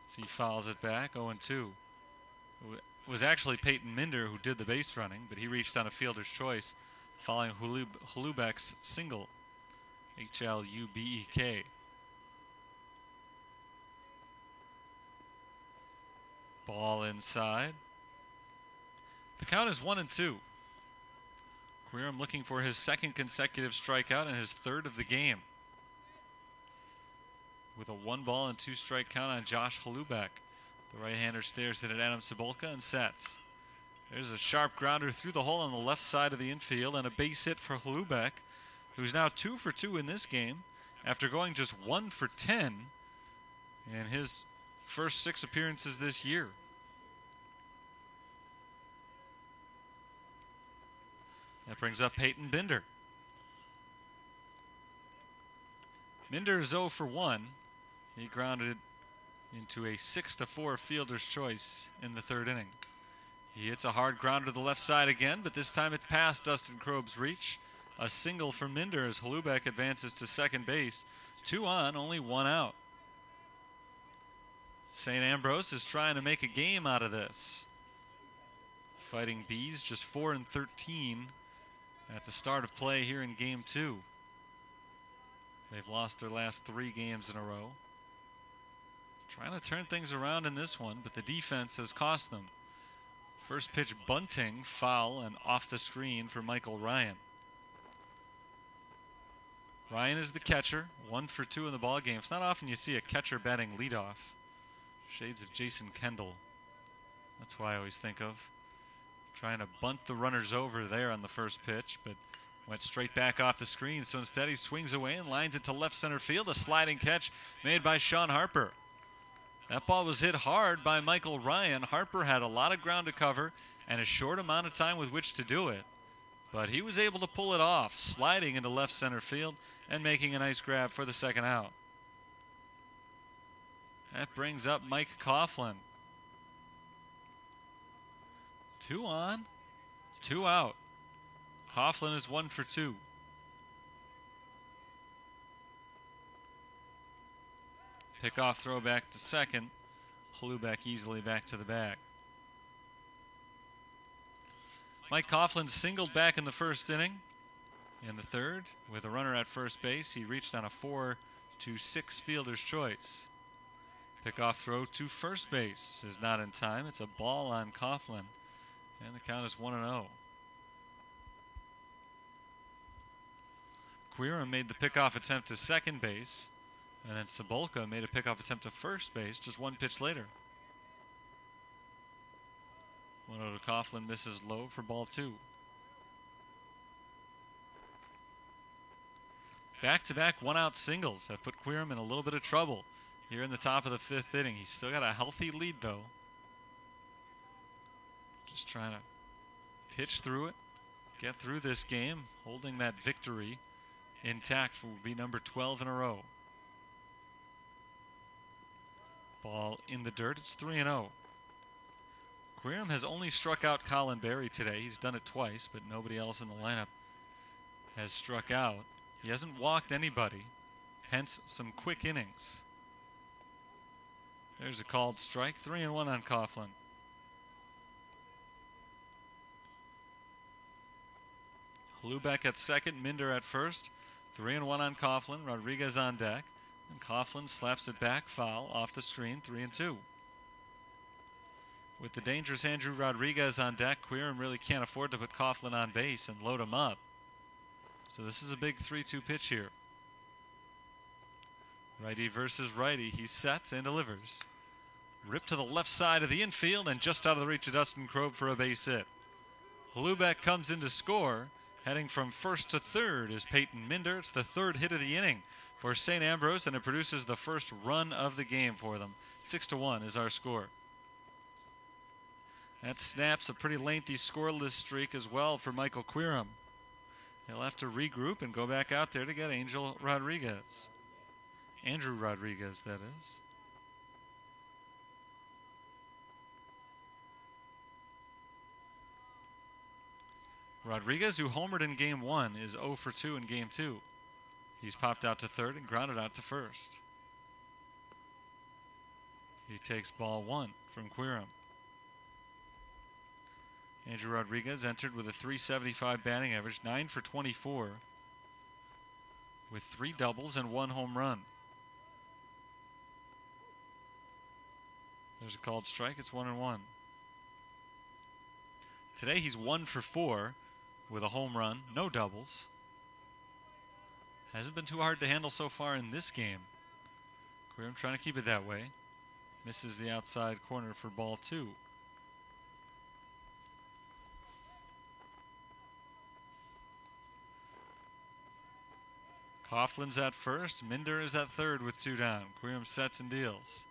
So he fouls it back, 0-2. It was actually Peyton Minder who did the base running, but he reached on a fielder's choice following Hluback's single. H-L-U-B-E-K. Ball inside. The count is 1-2. Quirum looking for his second consecutive strikeout and his third of the game. With a 1-ball and 2-strike count on Josh Hluback. The right-hander stares at Adam Cebulka and sets. There's a sharp grounder through the hole on the left side of the infield and a base hit for Hluback, who's now 2 for 2 in this game after going just 1 for 10 in his first 6 appearances this year. That brings up Peyton Binder. Binder is 0 for 1. He grounded into a 6-4 fielder's choice in the third inning. He hits a hard grounder to the left side again, but this time it's past Dustin Kroeb's reach. A single for Minder as Hluback advances to second base. 2 on, only 1 out. St. Ambrose is trying to make a game out of this. Fighting Bees just 4-13 at the start of play here in Game 2. They've lost their last 3 games in a row. Trying to turn things around in this one, but the defense has cost them. First pitch bunting, foul, and off the screen for Michael Ryan. Ryan is the catcher, 1 for 2 in the ball game. It's not often you see a catcher batting leadoff. Shades of Jason Kendall. That's why I always think of. Trying to bunt the runners over there on the first pitch, but went straight back off the screen. So instead he swings away and lines it to left center field. A sliding catch made by Sean Harper. That ball was hit hard by Michael Ryan. Harper had a lot of ground to cover and a short amount of time with which to do it. But he was able to pull it off, sliding into left center field and making a nice grab for the second out. That brings up Mike Coughlin. 2 on, 2 out. Coughlin is 1 for 2. Pickoff throw back to second. Hluback easily back to the bag. Mike Coughlin singled back in the first inning. In the third, with a runner at first base, he reached on a 4-6 fielder's choice. Pickoff throw to first base is not in time. It's a ball on Coughlin, and the count is 1-0. Quirum made the pickoff attempt to second base, and then Cebulka made a pickoff attempt to first base just 1 pitch later. 1-0 to Coughlin, misses low for ball 2. Back-to-back 1-out singles have put Quirum in a little bit of trouble here in the top of the 5th inning. He's still got a healthy lead, though. Just trying to pitch through it, get through this game, holding that victory intact will be number 12 in a row. Ball in the dirt. It's 3-0. Quirum has only struck out Colin Berry today. He's done it twice, but nobody else in the lineup has struck out. He hasn't walked anybody, hence some quick innings. There's a called strike. 3-1 on Coughlin. Hluback at second, Minder at first. 3-1 on Coughlin. Rodriguez on deck. And Coughlin slaps it back, foul, off the screen, 3-2. With the dangerous Andrew Rodriguez on deck, Quirum really can't afford to put Coughlin on base and load him up. So this is a big 3-2 pitch here. Righty versus righty. He sets and delivers. Ripped to the left side of the infield and just out of the reach of Dustin Kroeb for a base hit. Hluback comes in to score. Heading from first to third is Peyton Minder. It's the 3rd hit of the inning for St. Ambrose, and it produces the first run of the game for them. 6-1 is our score. That snaps a pretty lengthy scoreless streak as well for Michael Quirum. He'll have to regroup and go back out there to get Angel Rodriguez. Andrew Rodriguez, that is. Rodriguez, who homered in game 1, is 0 for 2 in game 2. He's popped out to third and grounded out to first. He takes ball 1 from Quirum. Andrew Rodriguez entered with a .375 batting average, 9 for 24, with 3 doubles and 1 home run. There's a called strike. It's 1-1. Today he's 1 for 4 with a home run, no doubles. Hasn't been too hard to handle so far in this game. Quirum trying to keep it that way. Misses the outside corner for ball 2. Coughlin's at first. Minder is at third with 2 down. Quirum sets and deals.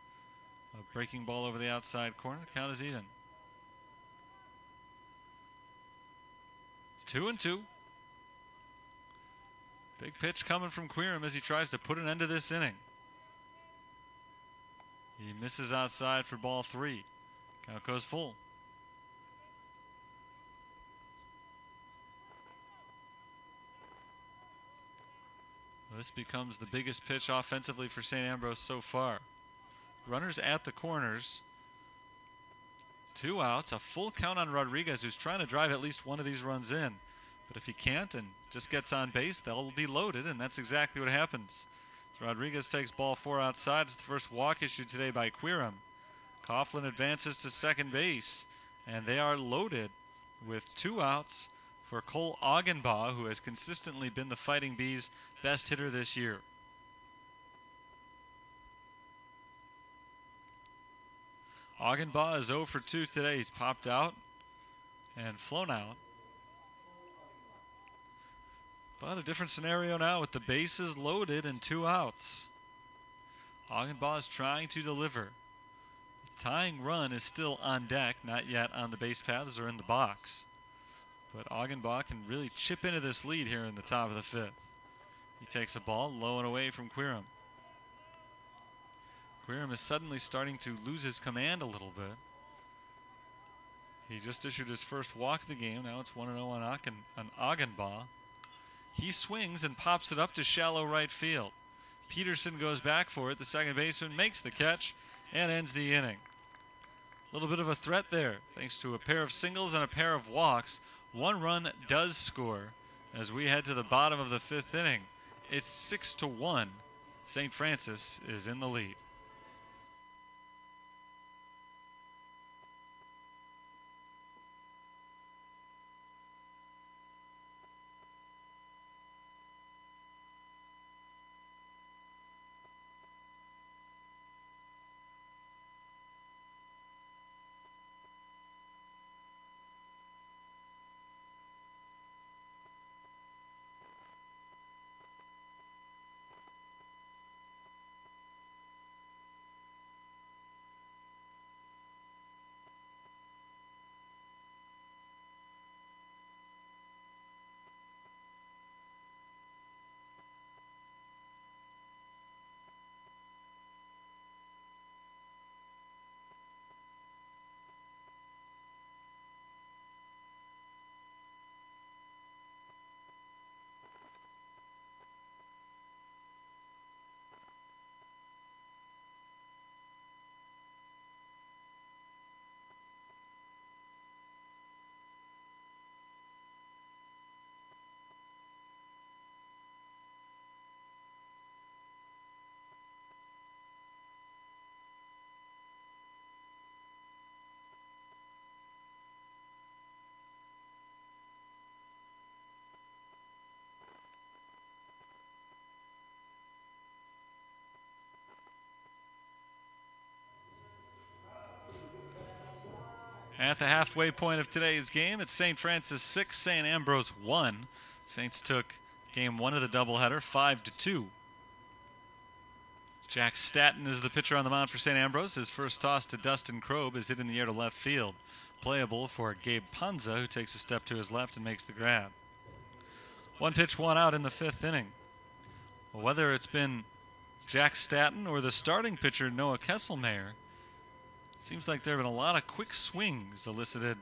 A breaking ball over the outside corner. Count is even. 2-2. Big pitch coming from Quirum as he tries to put an end to this inning. He misses outside for ball 3. Count goes full. This becomes the biggest pitch offensively for St. Ambrose so far. Runners at the corners. 2 outs, a full count on Rodriguez, who's trying to drive at least one of these runs in. But if he can't and just gets on base, they'll be loaded, and that's exactly what happens. So Rodriguez takes ball 4 outside. It's the first walk issued today by Quirum. Coughlin advances to second base, and they are loaded with 2 outs for Cole Augenbaugh, who has consistently been the Fighting Bees' best hitter this year. Augenbaugh is 0 for 2 today. He's popped out and flown out. But a different scenario now with the bases loaded and 2 outs. Augenbaugh is trying to deliver. The tying run is still on deck, not yet on the base paths or in the box. But Augenbaugh can really chip into this lead here in the top of the 5th. He takes a ball low and away from Quirum. Quirum is suddenly starting to lose his command a little bit. He just issued his first walk of the game. Now it's 1-0 on Augenbaugh. He swings and pops it up to shallow right field. Peterson goes back for it. The second baseman makes the catch and ends the inning. A little bit of a threat there, thanks to a pair of singles and a pair of walks. 1 run does score as we head to the bottom of the 5th inning. It's 6-1. St. Francis is in the lead. At the halfway point of today's game, it's St. Francis 6, St. Ambrose 1. Saints took game 1 of the doubleheader 5-2. Jack Staton is the pitcher on the mound for St. Ambrose. His first toss to Dustin Krob is hit in the air to left field. Playable for Gabe Panza, who takes a step to his left and makes the grab. 1 pitch, 1 out in the 5th inning. Well, whether it's been Jack Staton or the starting pitcher Noah Kesselmayer, seems like there have been a lot of quick swings elicited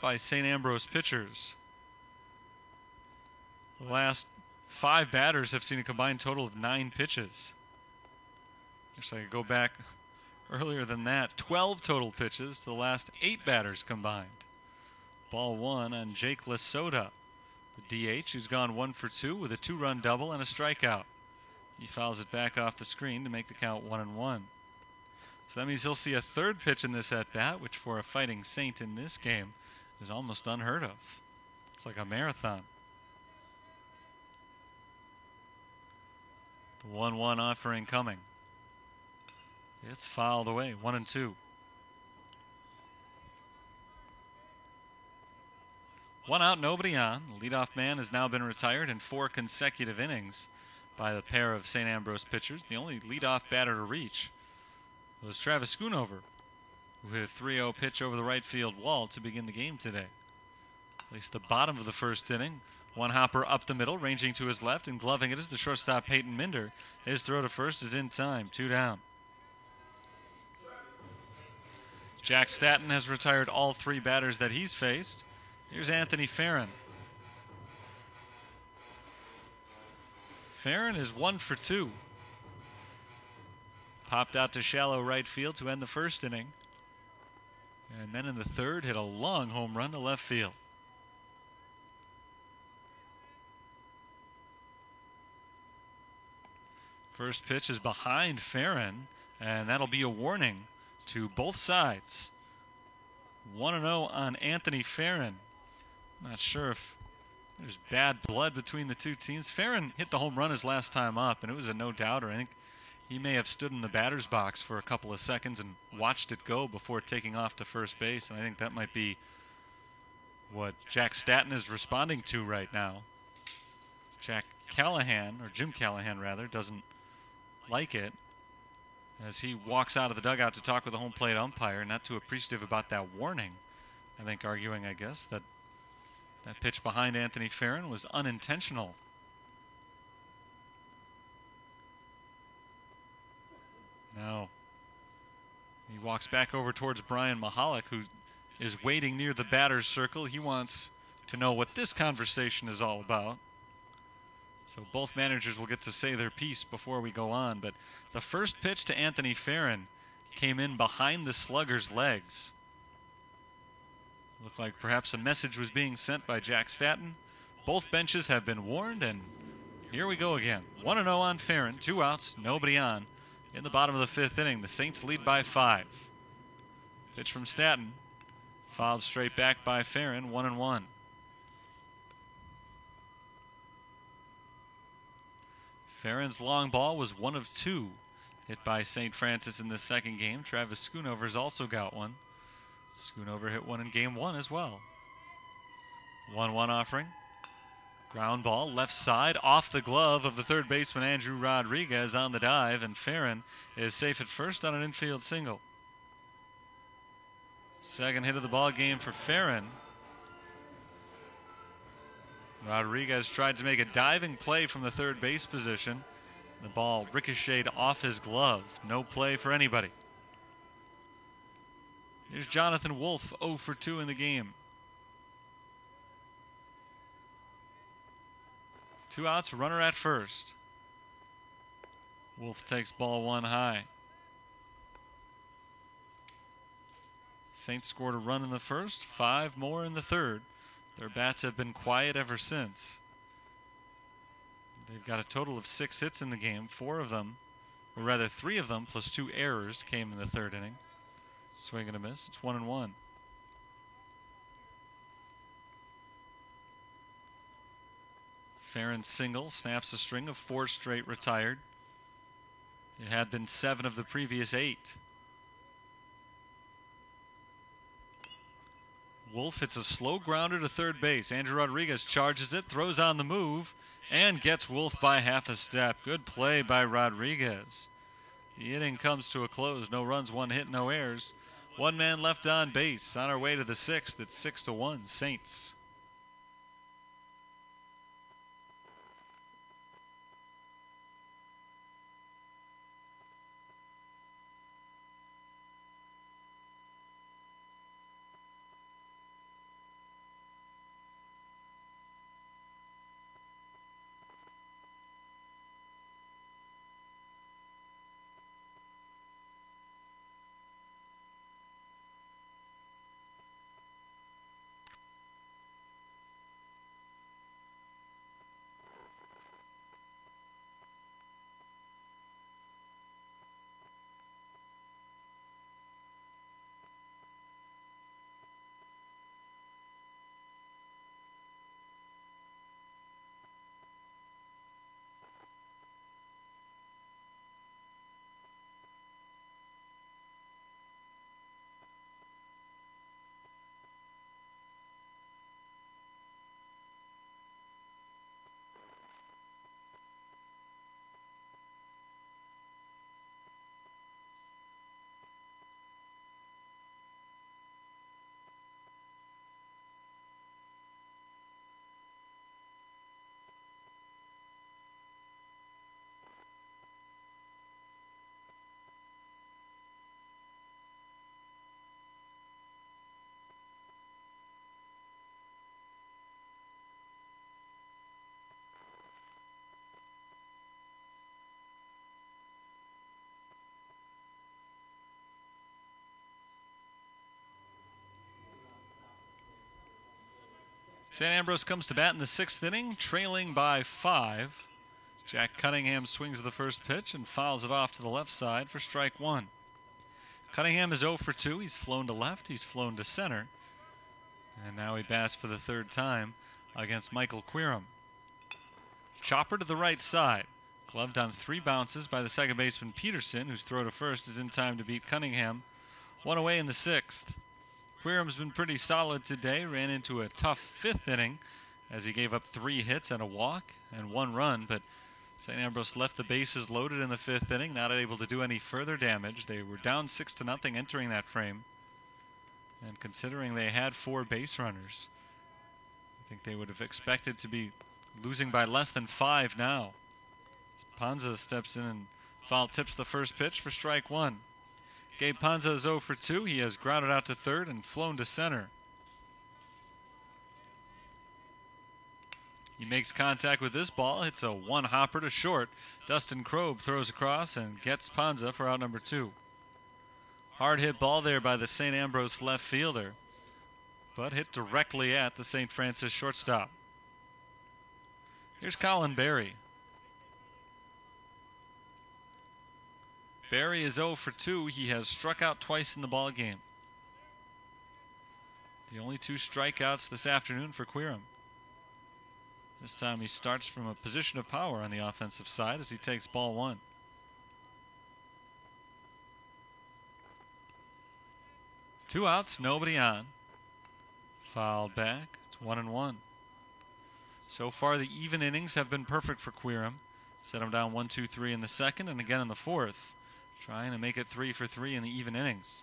by St. Ambrose pitchers. The last 5 batters have seen a combined total of 9 pitches. Actually, I could go back earlier than that. 12 total pitches to the last 8 batters combined. Ball 1 on Jake Lasota, the DH, who's gone 1 for 2 with a 2-run double and a strikeout. He fouls it back off the screen to make the count 1-1. So that means he'll see a 3rd pitch in this at-bat, which for a Fighting Saint in this game is almost unheard of. It's like a marathon. The 1-1 offering coming. It's fouled away, 1-2. 1 out, nobody on. The leadoff man has now been retired in 4 consecutive innings by the pair of St. Ambrose pitchers. The only leadoff batter to reach was Travis Schoonover, who hit a 3-0 pitch over the right field wall to begin the game today. At least the bottom of the first inning. One hopper up the middle, ranging to his left and gloving it is the shortstop Peyton Minder. His throw to first is in time, 2 down. Jack Statton has retired all 3 batters that he's faced. Here's Anthony Farron. Farron is 1 for 2. Popped out to shallow right field to end the first inning. And then in the 3rd, hit a long home run to left field. First pitch is behind Farron, and that'll be a warning to both sides. 1-0 on Anthony Farron. Not sure if there's bad blood between the two teams. Farron hit the home run his last time up, and it was a no-doubter. I think he may have stood in the batter's box for a couple of seconds and watched it go before taking off to first base, and I think that might be what Jack Statton is responding to right now. Jim Callahan rather, doesn't like it as he walks out of the dugout to talk with the home plate umpire, not too appreciative about that warning. I think arguing, I guess, that that pitch behind Anthony Farron was unintentional. Now he walks back over towards Brian Mahalik, who is waiting near the batter's circle. He wants to know what this conversation is all about. So both managers will get to say their piece before we go on. But the first pitch to Anthony Farron came in behind the slugger's legs. Looked like perhaps a message was being sent by Jack Statton. Both benches have been warned, and here we go again. 1-0 on Farron, 2 outs, nobody on. In the bottom of the 5th inning, the Saints lead by 5. Pitch from Statton, fouled straight back by Farron, 1-1. Farron's long ball was 1 of 2 hit by St. Francis in the second game. Travis Schoonover's also got one. Schoonover hit one in game 1 as well. 1-1 offering. Ground ball left side off the glove of the third baseman Andrew Rodriguez on the dive, and Farron is safe at first on an infield single. Second hit of the ball game for Farron. Rodriguez tried to make a diving play from the third base position. The ball ricocheted off his glove. No play for anybody. Here's Jonathan Wolf, 0 for 2 in the game. 2 outs, runner at first. Wolf takes ball 1 high. Saints scored a run in the first, 5 more in the third. Their bats have been quiet ever since. They've got a total of 6 hits in the game. 4 of them, or rather 3 of them, plus 2 errors came in the third inning. Swing and a miss. It's 1-1. Farron single, snaps a string of 4 straight retired. It had been 7 of the previous 8. Wolf hits a slow grounder to third base. Andrew Rodriguez charges it, throws on the move, and gets Wolf by half a step. Good play by Rodriguez. The inning comes to a close. No runs, 1 hit, no errors. 1 man left on base. On our way to the 6th. It's 6-1 Saints. St. Ambrose comes to bat in the 6th inning, trailing by 5. Jack Cunningham swings the first pitch and fouls it off to the left side for strike 1. Cunningham is 0 for 2. He's flown to left, he's flown to center. And now he bats for the 3rd time against Michael Queerum. Chopper to the right side. Gloved on 3 bounces by the second baseman Peterson, whose throw to first is in time to beat Cunningham. 1 away in the 6th. Queerum's been pretty solid today. Ran into a tough 5th inning as he gave up 3 hits and a walk and 1 run, but St. Ambrose left the bases loaded in the 5th inning, not able to do any further damage. They were down 6-0 entering that frame. And considering they had 4 base runners, I think they would have expected to be losing by less than 5 now. Panza steps in and foul tips the first pitch for strike 1. Gabe Panza is 0 for 2. He has grounded out to 3rd and flown to center. He makes contact with this ball, hits a 1-hopper to short. Dustin Kroeb throws across and gets Panza for out number 2. Hard hit ball there by the St. Ambrose left fielder, but hit directly at the St. Francis shortstop. Here's Colin Berry. Berry is 0 for 2. He has struck out twice in the ball game. The only 2 strikeouts this afternoon for Queerum. This time he starts from a position of power on the offensive side as he takes ball 1. Two outs, nobody on. Fouled back. It's 1-1. So far, the even innings have been perfect for Queerum. Set him down 1-2-3 in the 2nd and again in the 4th. Trying to make it 3 for 3 in the even innings.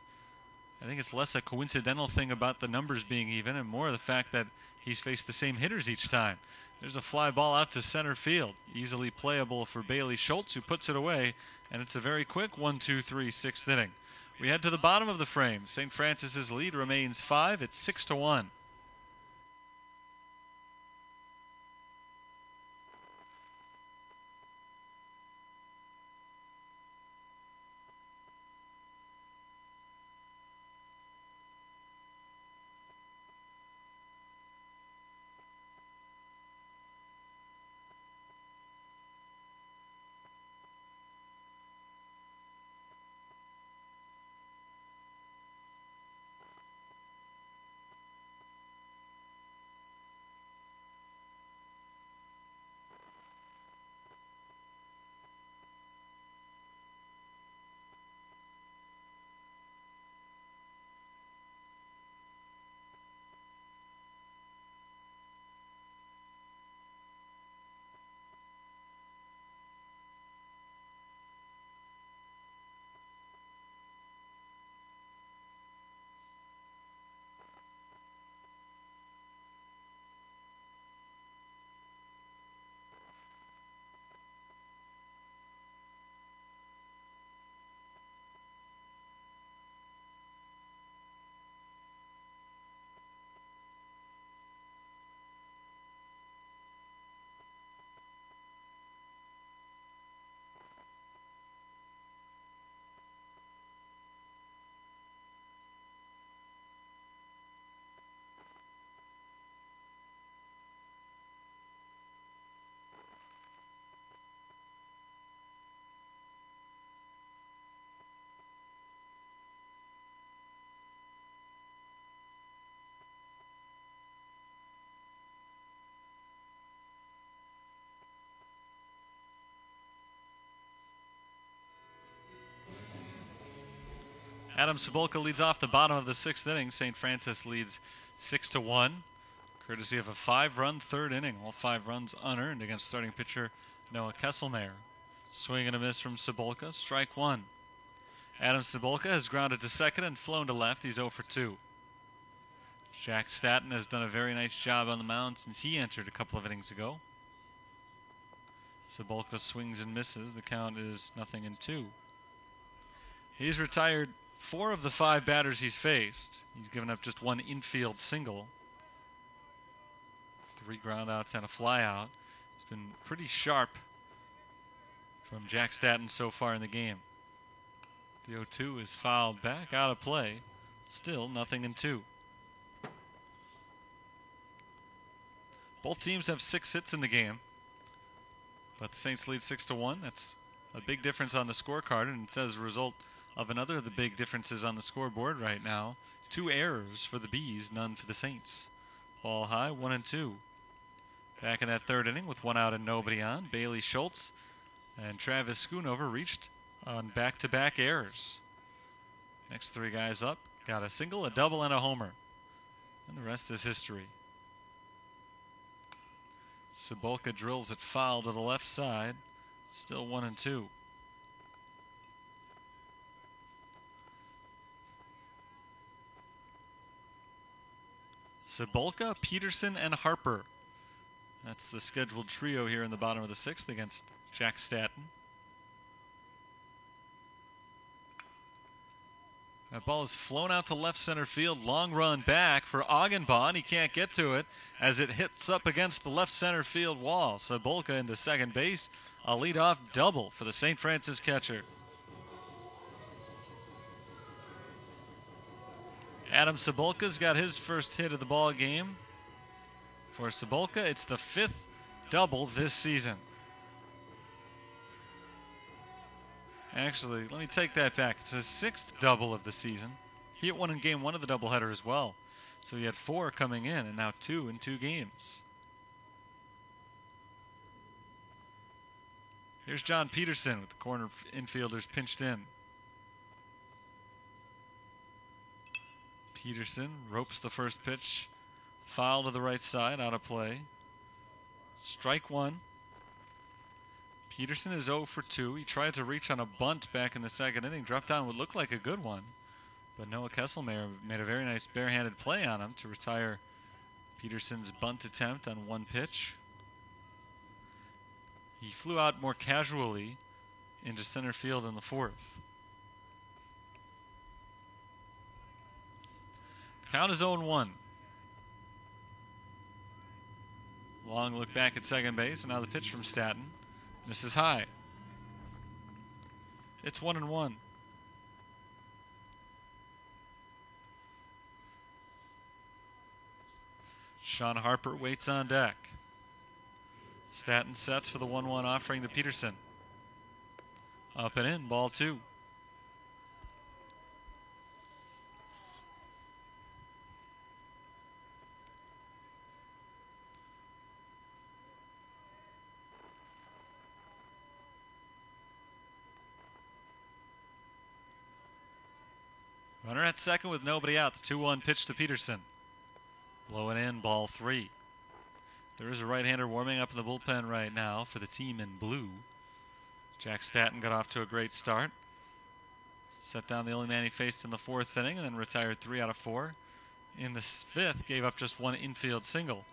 I think it's less a coincidental thing about the numbers being even and more the fact that he's faced the same hitters each time. There's a fly ball out to center field. Easily playable for Bailey Schultz, who puts it away, and it's a very quick 1-2-3 6th inning. We head to the bottom of the frame. St. Francis's lead remains 5. It's 6-1. Adam Cebulka leads off the bottom of the 6th inning. St. Francis leads 6-1, courtesy of a 5-run 3rd inning. All 5 runs unearned against starting pitcher Noah Kesselmeyer. Swing and a miss from Cebulka, strike 1. Adam Cebulka has grounded to 2nd and flown to left. He's 0 for 2. Jack Staton has done a very nice job on the mound since he entered a couple of innings ago. Cebulka swings and misses. The count is 0-2. He's retired 4 of the 5 batters he's faced. He's given up just 1 infield single. 3 groundouts and a flyout. It's been pretty sharp from Jack Staton so far in the game. The 0-2 is fouled back, out of play. Still 0-2. Both teams have 6 hits in the game, but the Saints lead 6-1. That's a big difference on the scorecard, and it's as a result of another of the big differences on the scoreboard right now. 2 errors for the Bees, none for the Saints. Ball high, 1-2. Back in that 3rd inning with 1 out and nobody on, Bailey Schultz and Travis Schoonover reached on back-to-back errors. Next 3 guys up got a single, a double, and a homer. And the rest is history. Cebulka drills it foul to the left side. Still 1-2. Cebulka, Peterson, and Harper. That's the scheduled trio here in the bottom of the 6th against Jack Statton. That ball is flown out to left center field. Long run back for Augenbaugh. He can't get to it as it hits up against the left center field wall. Cebulka into second base. A leadoff double for the St. Francis catcher. Adam Cebulka's got his first hit of the ball game. For Cebulka, it's the 5th double this season. Actually, let me take that back. It's his 6th double of the season. He hit 1 in game 1 of the doubleheader as well. So he had 4 coming in and now 2 in 2 games. Here's John Peterson with the corner infielders pinched in. Peterson ropes the first pitch. Foul to the right side, out of play. Strike 1. Peterson is 0 for 2. He tried to reach on a bunt back in the 2nd inning. Dropped down what looked like a good one. But Noah Kesselmeyer made a very nice barehanded play on him to retire Peterson's bunt attempt on 1 pitch. He flew out more casually into center field in the 4th. Count is 0-1. Long look back at second base, and now the pitch from Statton. Misses high. It's 1-1. Sean Harper waits on deck. Statton sets for the 1-1 offering to Peterson. Up and in, ball 2. Runner at second with nobody out. The 2-1 pitch to Peterson. Low and in, ball 3. There is a right-hander warming up in the bullpen right now for the team in blue. Jack Statton got off to a great start. Set down the only man he faced in the 4th inning and then retired 3 out of 4. In the 5th, gave up just 1 infield single.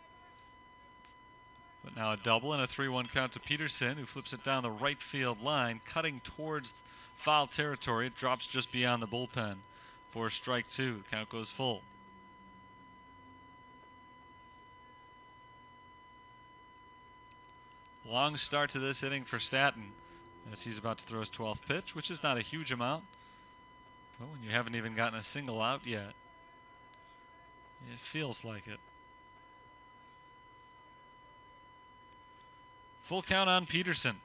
But now a double and a 3-1 count to Peterson, who flips it down the right field line, cutting towards foul territory. It drops just beyond the bullpen. For strike 2, the count goes full. Long start to this inning for Statton as he's about to throw his 12th pitch, which is not a huge amount. But when you haven't even gotten a single out yet, it feels like it. Full count on Peterson.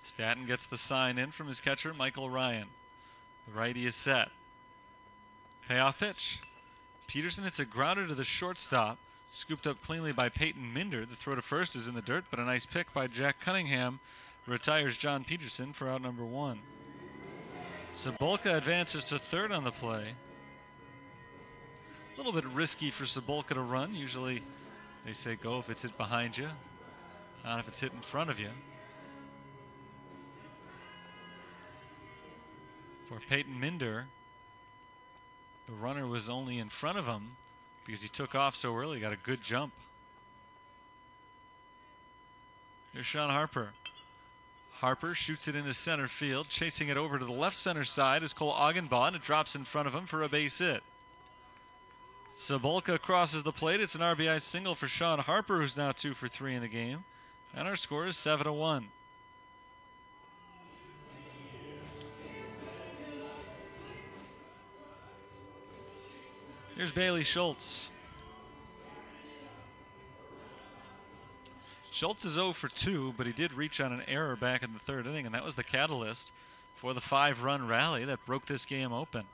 Statton gets the sign in from his catcher, Michael Ryan. The righty is set. Payoff pitch. Peterson hits a grounder to the shortstop, scooped up cleanly by Peyton Minder. The throw to first is in the dirt, but a nice pick by Jack Cunningham retires John Peterson for out number 1. Cebulka advances to 3rd on the play. A little bit risky for Cebulka to run. Usually they say go if it's hit behind you, not if it's hit in front of you. For Peyton Minder, the runner was only in front of him because he took off so early, got a good jump. Here's Sean Harper. Harper shoots it into center field, chasing it over to the left center side is Cole Augenbaugh, and it drops in front of him for a base hit. Cebulka crosses the plate. It's an RBI single for Sean Harper, who's now 2 for 3 in the game. And our score is 7-1. Here's Bailey Schultz. Schultz is 0 for 2, but he did reach on an error back in the third inning, and that was the catalyst for the 5-run rally that broke this game open.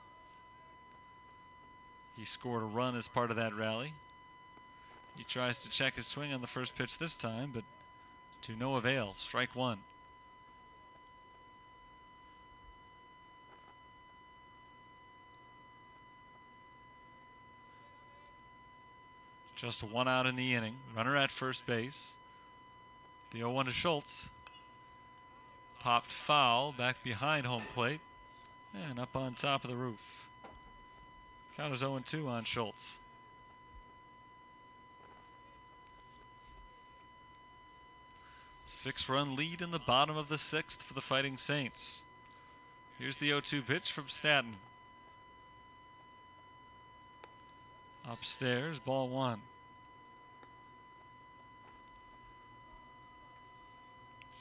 He scored a run as part of that rally. He tries to check his swing on the first pitch this time, but to no avail. Strike one. Just one out in the inning. Runner at first base. The 0-1 to Schultz. Popped foul back behind home plate and up on top of the roof. Count is 0-2 on Schultz. Six-run lead in the bottom of the sixth for the Fighting Saints. Here's the 0-2 pitch from Stanton. Upstairs, ball one.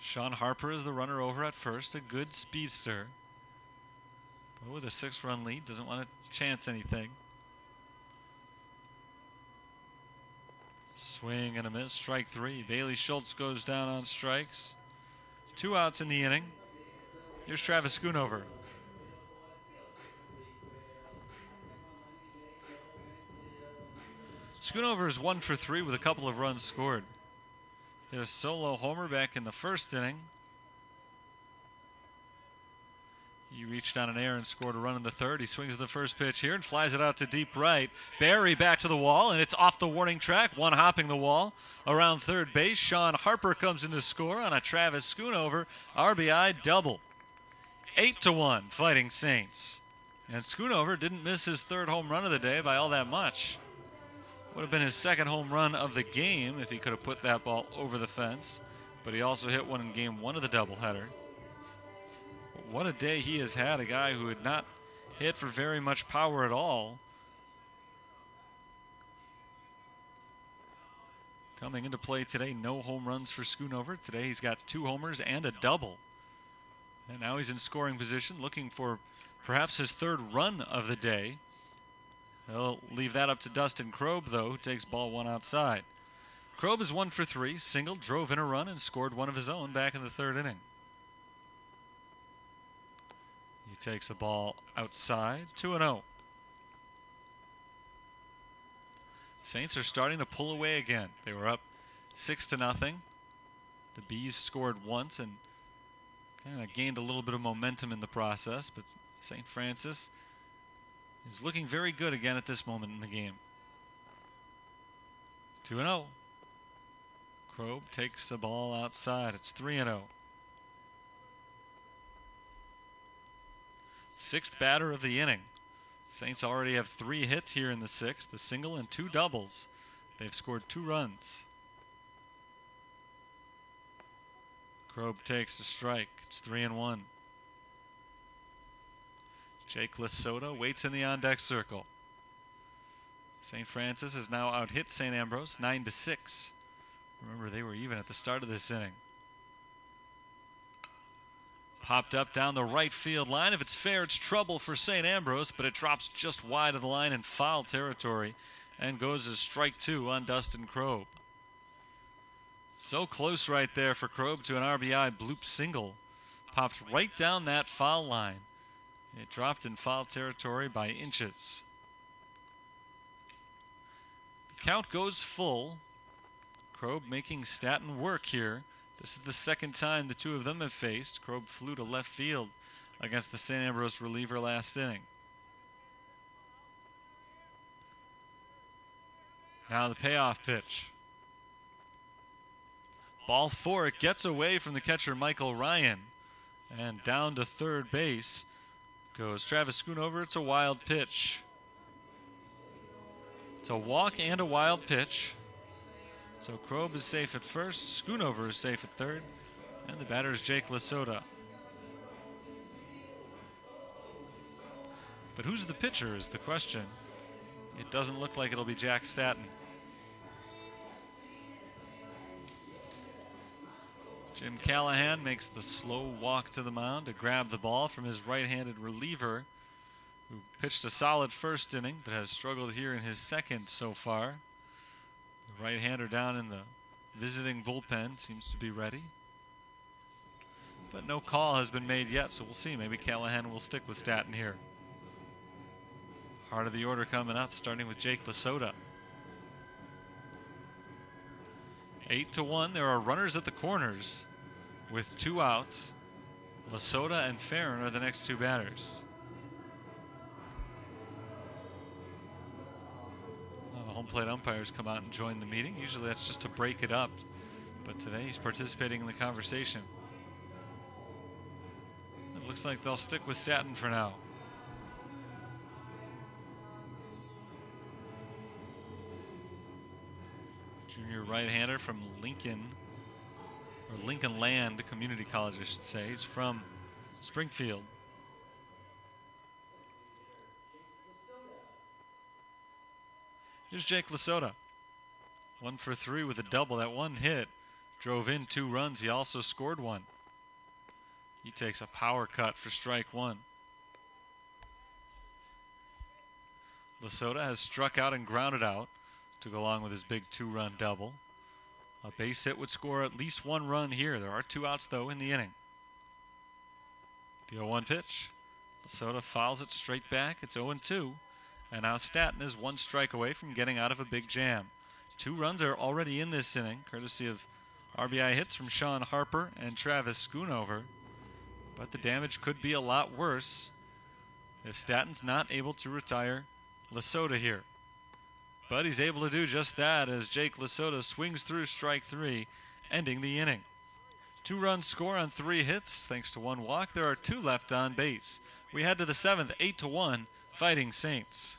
Sean Harper is the runner over at first, a good speedster. But with a 6-run lead, doesn't want to chance anything. Swing and a miss, strike three. Bailey Schultz goes down on strikes. 2 outs in the inning. Here's Travis Schoonover. Schoonover is 1 for 3 with a couple of runs scored. Hit a solo homer back in the first inning. He reached on an error and scored a run in the third. He swings the first pitch here and flies it out to deep right. Barry back to the wall, and it's off the warning track. One hopping the wall around third base. Sean Harper comes in to score on a Travis Schoonover RBI double. 8-1 Fighting Saints. And Schoonover didn't miss his third home run of the day by all that much. Would have been his second home run of the game if he could have put that ball over the fence. But he also hit one in game one of the doubleheader. What a day he has had, a guy who had not hit for very much power at all. Coming into play today, no home runs for Schoonover. Today he's got 2 homers and a double. And now he's in scoring position, looking for perhaps his third run of the day. He'll leave that up to Dustin Kroeb, though, who takes ball one outside. Kroeb is 1 for 3, singled, drove in a run, and scored one of his own back in the third inning. He takes the ball outside, 2-0. Saints are starting to pull away again. They were up 6-0. The Bees scored once and kind of gained a little bit of momentum in the process, but St. Francis is looking very good again at this moment in the game. 2-0. Kroeb takes the ball outside. It's 3-0. Sixth batter of the inning. Saints already have 3 hits here in the sixth, a single and 2 doubles. They've scored 2 runs. Kroeb takes the strike. It's 3-1. Jake Lasota waits in the on-deck circle. St. Francis has now out-hit St. Ambrose 9-6. Remember, they were even at the start of this inning. Popped up down the right field line. If it's fair, it's trouble for St. Ambrose, but it drops just wide of the line in foul territory and goes as strike 2 on Dustin Kroeb. So close right there for Kroeb to an RBI bloop single. Popped right down that foul line. It dropped in foul territory by inches. The count goes full. Kroeb making Stanton work here. This is the second time the two of them have faced. Kroeb flew to left field against the St. Ambrose reliever last inning. Now the payoff pitch. Ball 4. It gets away from the catcher Michael Ryan. And down to third base goes Travis Schoonover. It's a wild pitch. It's a walk and a wild pitch. So Kroeb is safe at first, Schoonover is safe at third, and the batter is Jake Lasota. But who's the pitcher is the question. It doesn't look like it'll be Jack Stanton. Jim Callahan makes the slow walk to the mound to grab the ball from his right-handed reliever, who pitched a solid first inning but has struggled here in his second so far. The right-hander down in the visiting bullpen seems to be ready. But no call has been made yet, so we'll see. Maybe Callahan will stick with Statton here. Heart of the order coming up, starting with Jake Lasota. 8-1. There are runners at the corners with 2 outs. Lasota and Farron are the next 2 batters. Well, the home plate umpires come out and join the meeting. Usually that's just to break it up, but today he's participating in the conversation. It looks like they'll stick with Statton for now. Junior right-hander from Lincoln Land Community College, I should say. He's from Springfield. Here's Jake Lasota. 1 for 3 with a double. That one hit drove in 2 runs. He also scored 1. He takes a power cut for strike 1. Lasota has struck out and grounded out to go along with his big 2-run double. A base hit would score at least 1 run here. There are 2 outs, though, in the inning. The 0-1 pitch. Lasota fouls it straight back. It's 0-2. And now Statton is 1 strike away from getting out of a big jam. 2 runs are already in this inning, courtesy of RBI hits from Sean Harper and Travis Schoonover. But the damage could be a lot worse if Statton's not able to retire Lasota here. But he's able to do just that as Jake Lasota swings through strike 3, ending the inning. 2-run score on 3 hits thanks to 1 walk. There are 2 left on base. We head to the 7th, 8-1, Fighting Saints.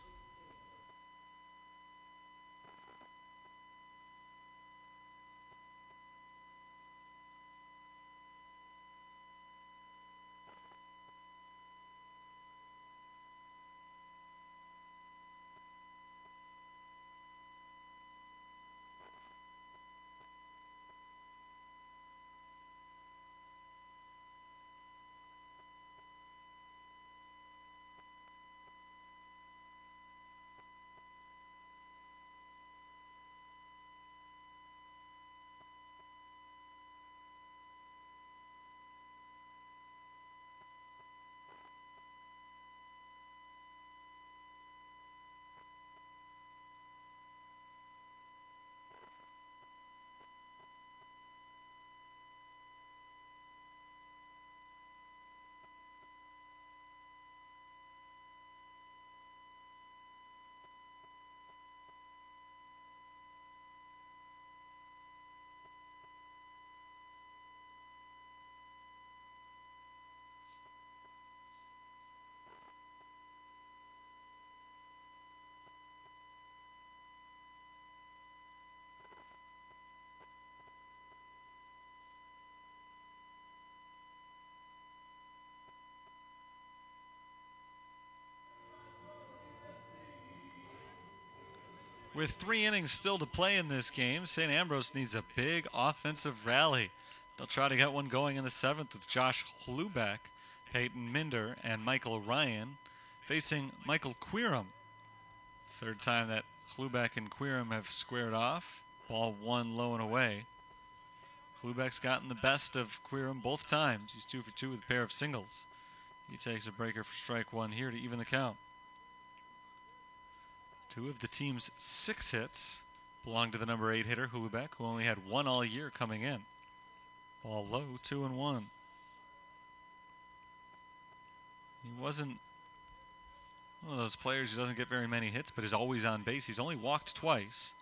With 3 innings still to play in this game, St. Ambrose needs a big offensive rally. They'll try to get one going in the 7th with Josh Hluback, Peyton Minder, and Michael Ryan facing Michael Quirum. 3rd time that Hluback and Quirum have squared off. Ball 1 low and away. Hluback's gotten the best of Quirum both times. He's 2 for 2 with a pair of singles. He takes a breaker for strike 1 here to even the count. 2 of the team's 6 hits belong to the number 8 hitter, Hluback, who only had 1 all year coming in. Ball low, 2-1. He wasn't one of those players who doesn't get very many hits, but is always on base. He's only walked twice.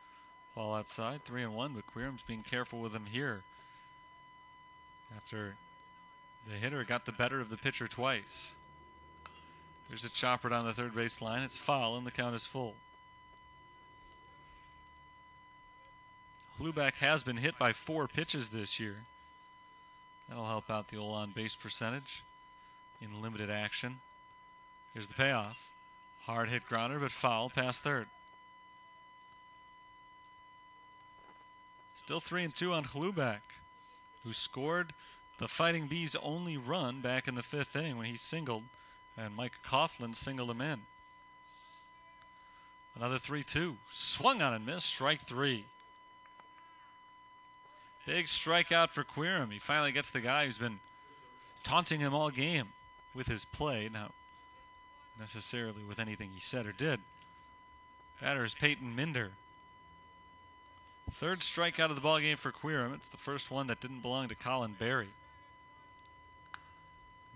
Ball outside, 3-1, but Quirum's being careful with him here after the hitter got the better of the pitcher twice. There's a chopper down the 3rd base line. It's foul, and the count is full. Hluback has been hit by 4 pitches this year. That'll help out the old on-base percentage in limited action. Here's the payoff. Hard hit grounder, but foul past 3rd. Still 3-2 on Hluback, who scored the Fighting Bees' only run back in the 5th inning when he singled And Mike Coughlin singled him in. Another 3-2. Swung on and missed. Strike 3. Big strikeout for Quirum. He finally gets the guy who's been taunting him all game with his play. Not necessarily with anything he said or did. Batter is Peyton Minder. Third strikeout of the ballgame for Quirum. It's the first one that didn't belong to Colin Berry.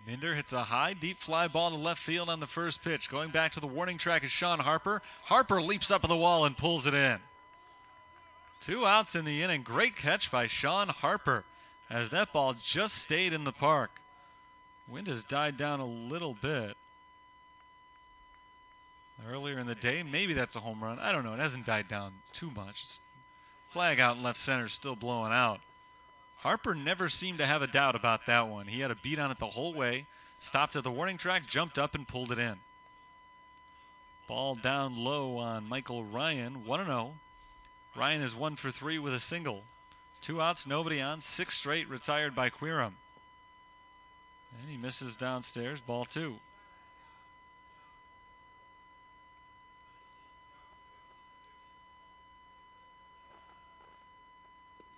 Minder hits a high, deep fly ball to left field on the first pitch. Going back to the warning track is Sean Harper. Harper leaps up on the wall and pulls it in. 2 outs in the inning. Great catch by Sean Harper as that ball just stayed in the park. Wind has died down a little bit. Earlier in the day, maybe that's a home run. I don't know. It hasn't died down too much. Flag out in left center, still blowing out. Harper never seemed to have a doubt about that one. He had a beat on it the whole way, stopped at the warning track, jumped up and pulled it in. Ball down low on Michael Ryan, 1-0. Ryan is 1 for 3 with a single. 2 outs, nobody on, 6 straight retired by Quirum. And he misses downstairs, ball 2.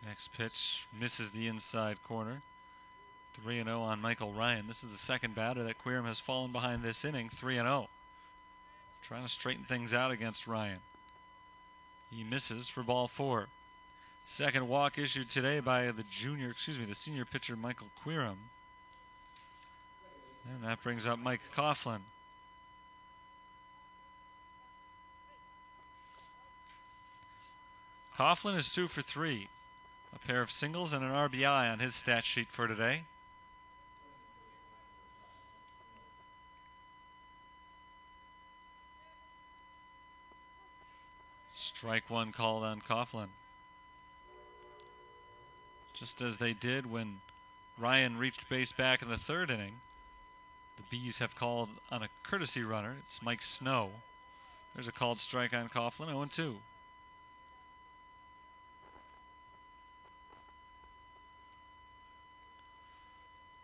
Next pitch misses the inside corner. 3-0 on Michael Ryan. This is the second batter that Quirum has fallen behind this inning, 3-0. Trying to straighten things out against Ryan. He misses for ball 4. Second walk issued today by the senior pitcher Michael Quirum. And that brings up Mike Coughlin. Coughlin is 2 for 3. A pair of singles and an RBI on his stat sheet for today. Strike 1 called on Coughlin. Just as they did when Ryan reached base back in the 3rd inning. The Bees have called on a courtesy runner. It's Mike Snow. There's a called strike on Coughlin, 0-2.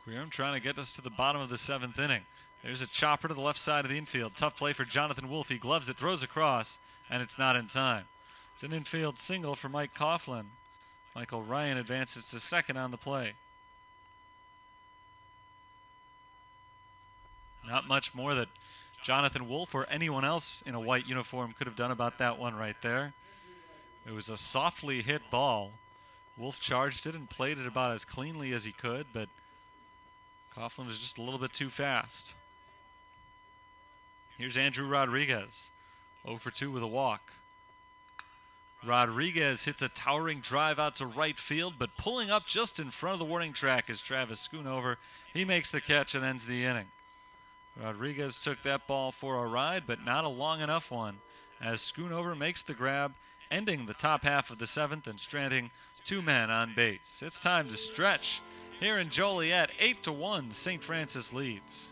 Quirum trying to get us to the bottom of the 7th inning. There's a chopper to the left side of the infield. Tough play for Jonathan Wolfe. He gloves it, throws across, and it's not in time. It's an infield single for Mike Coughlin. Michael Ryan advances to second on the play. Not much more that Jonathan Wolfe or anyone else in a white uniform could have done about that one right there. It was a softly hit ball. Wolfe charged it and played it about as cleanly as he could, but Coughlin was just a little bit too fast. Here's Andrew Rodriguez, 0 for 2 with a walk. Rodriguez hits a towering drive out to right field, but pulling up just in front of the warning track is Travis Schoonover. He makes the catch and ends the inning. Rodriguez took that ball for a ride, but not a long enough one, as Schoonover makes the grab, ending the top half of the 7th and stranding 2 men on base. It's time to stretch. Here in Joliet, 8-1, St. Francis leads.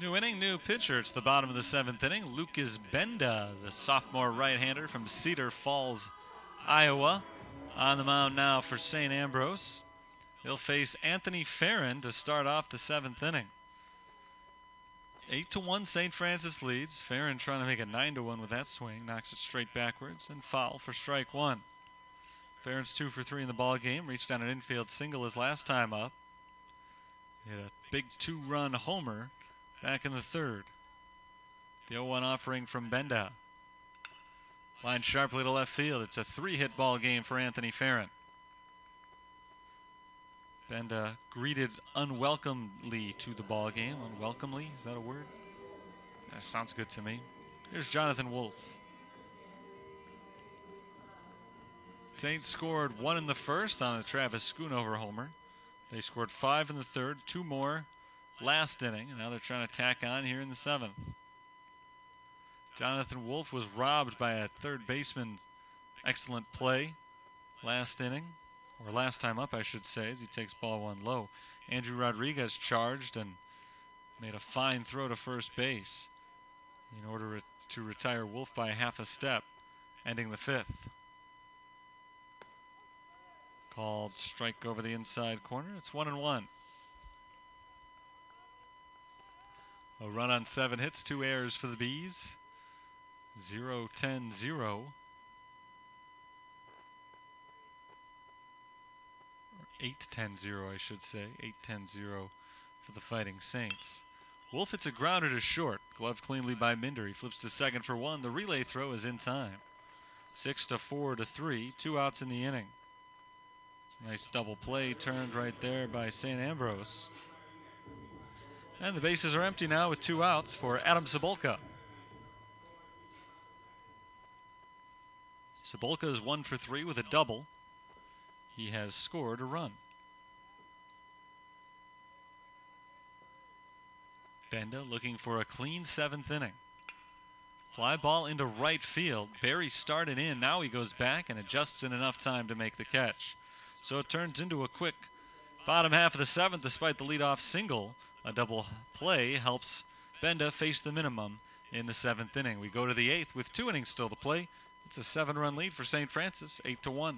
New inning, new pitcher. It's the bottom of the 7th inning. Lucas Benda, the sophomore right-hander from Cedar Falls, Iowa, on the mound now for St. Ambrose. He'll face Anthony Farron to start off the 7th inning. 8-1 St. Francis leads. Farron trying to make it 9-1 with that swing. Knocks it straight backwards and foul for strike one. Farron's 2 for 3 in the ball game. Reached down an infield single his last time up. Hit a big 2-run homer back in the 3rd. The 0-1 offering from Benda. Line sharply to left field. It's a 3-hit ball game for Anthony Farron. Benda greeted unwelcomely to the ball game. Unwelcomely, is that a word? That sounds good to me. Here's Jonathan Wolf. Saints scored 1 in the 1st on a Travis Schoonover homer. They scored 5 in the 3rd, 2 more last inning, and now they're trying to tack on here in the 7th. Jonathan Wolf was robbed by a third baseman. Excellent play last inning, or last time up I should say, as he takes ball 1 low. Andrew Rodriguez charged and made a fine throw to first base in order to retire Wolf by half a step, ending the 5th. Called strike over the inside corner. It's 1-1. A run on 7 hits, 2 errors for the Bees. 0-10-0. 8-10-0, I should say. 8-10-0 for the Fighting Saints. Wolf hits a grounder to short. Gloved cleanly by Minder. He flips to second for 1. The relay throw is in time. 6-4-3. 2 outs in the inning. Nice double play turned right there by St. Ambrose. And the bases are empty now with 2 outs for Adam Cebulka. Cebulka is 1 for 3 with a double. He has scored a run. Benda looking for a clean 7th inning. Fly ball into right field. Barry started in. Now he goes back and adjusts in enough time to make the catch. So it turns into a quick bottom half of the 7th despite the leadoff single. A double play helps Benda face the minimum in the 7th inning. We go to the 8th with 2 innings still to play. It's a 7-run lead for St. Francis, 8-1.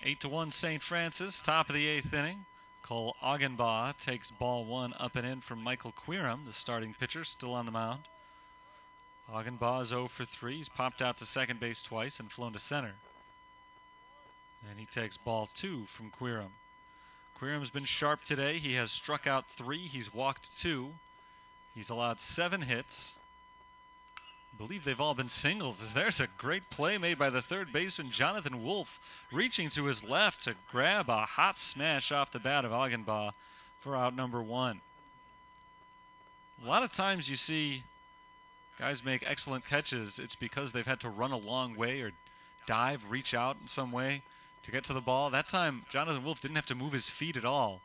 8-1 St. Francis, top of the 8th inning. Cole Augenbaugh takes ball 1 up and in from Michael Quirum, the starting pitcher, still on the mound. Augenbaugh is 0 for 3. He's popped out to second base twice and flown to center. And he takes ball 2 from Quirum. Quirum's been sharp today. He has struck out 3. He's walked 2. He's allowed 7 hits. I believe they've all been singles, as there's a great play made by the third baseman, Jonathan Wolf, reaching to his left to grab a hot smash off the bat of Augenbaugh for out number 1. A lot of times you see guys make excellent catches. It's because they've had to run a long way or dive, reach out in some way to get to the ball. That time, Jonathan Wolf didn't have to move his feet at all,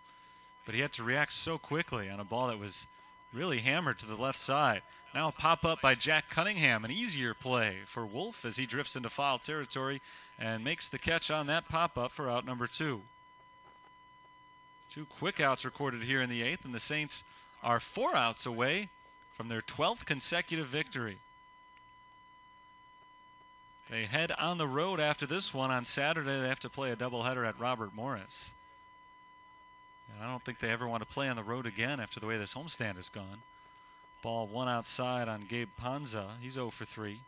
but he had to react so quickly on a ball that was really hammered to the left side. Now a pop-up by Jack Cunningham, an easier play for Wolf as he drifts into foul territory and makes the catch on that pop-up for out number 2. 2 quick outs recorded here in the 8th, and the Saints are 4 outs away from their 12th consecutive victory. They head on the road after this one. On Saturday, they have to play a doubleheader at Robert Morris. And I don't think they ever want to play on the road again after the way this homestand has gone. Ball 1 outside on Gabe Panza. He's 0 for 3.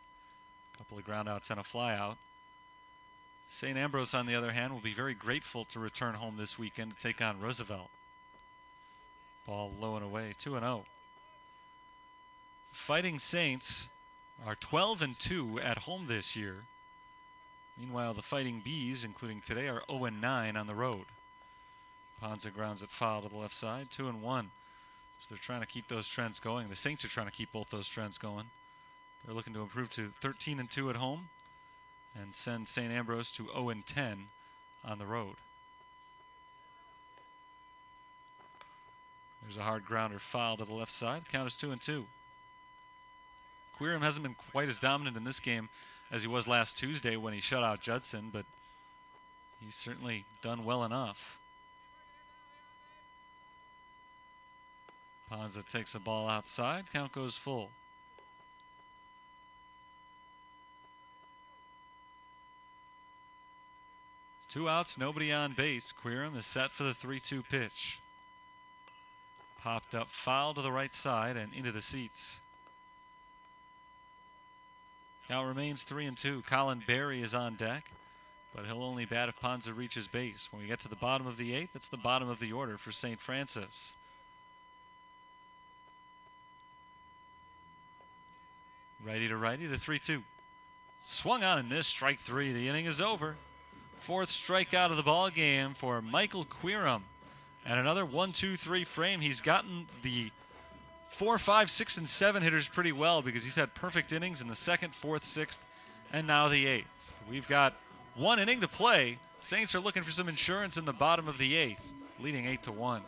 A couple of ground outs and a fly out. St. Ambrose, on the other hand, will be very grateful to return home this weekend to take on Roosevelt. Ball low and away, 2-0. Fighting Saints are 12-2 at home this year. Meanwhile, the Fighting Bees, including today, are 0-9 on the road. Panza grounds it foul to the left side, 2-1. So they're trying to keep those trends going. The Saints are trying to keep both those trends going. They're looking to improve to 13-2 at home and send St. Ambrose to 0-10 on the road. There's a hard grounder foul to the left side. The count is 2-2. Queeram hasn't been quite as dominant in this game as he was last Tuesday when he shut out Judson, but he's certainly done well enough. Panza takes a ball outside. Count goes full. Two outs, nobody on base. Queeram is set for the 3-2 pitch. Popped up foul to the right side and into the seats. Count remains 3-2. Colin Berry is on deck, but he'll only bat if Panza reaches base. When we get to the bottom of the 8th, it's the bottom of the order for St. Francis. Righty to righty, the 3-2. Swung on and missed, strike 3. The inning is over. 4th strikeout of the ball game for Michael Queeram. And another 1-2-3 frame. He's gotten the 4, 5, 6, and 7 hitters pretty well because he's had perfect innings in the 2nd, 4th, 6th, and now the 8th. We've got 1 inning to play. Saints are looking for some insurance in the bottom of the 8th, leading 8-1.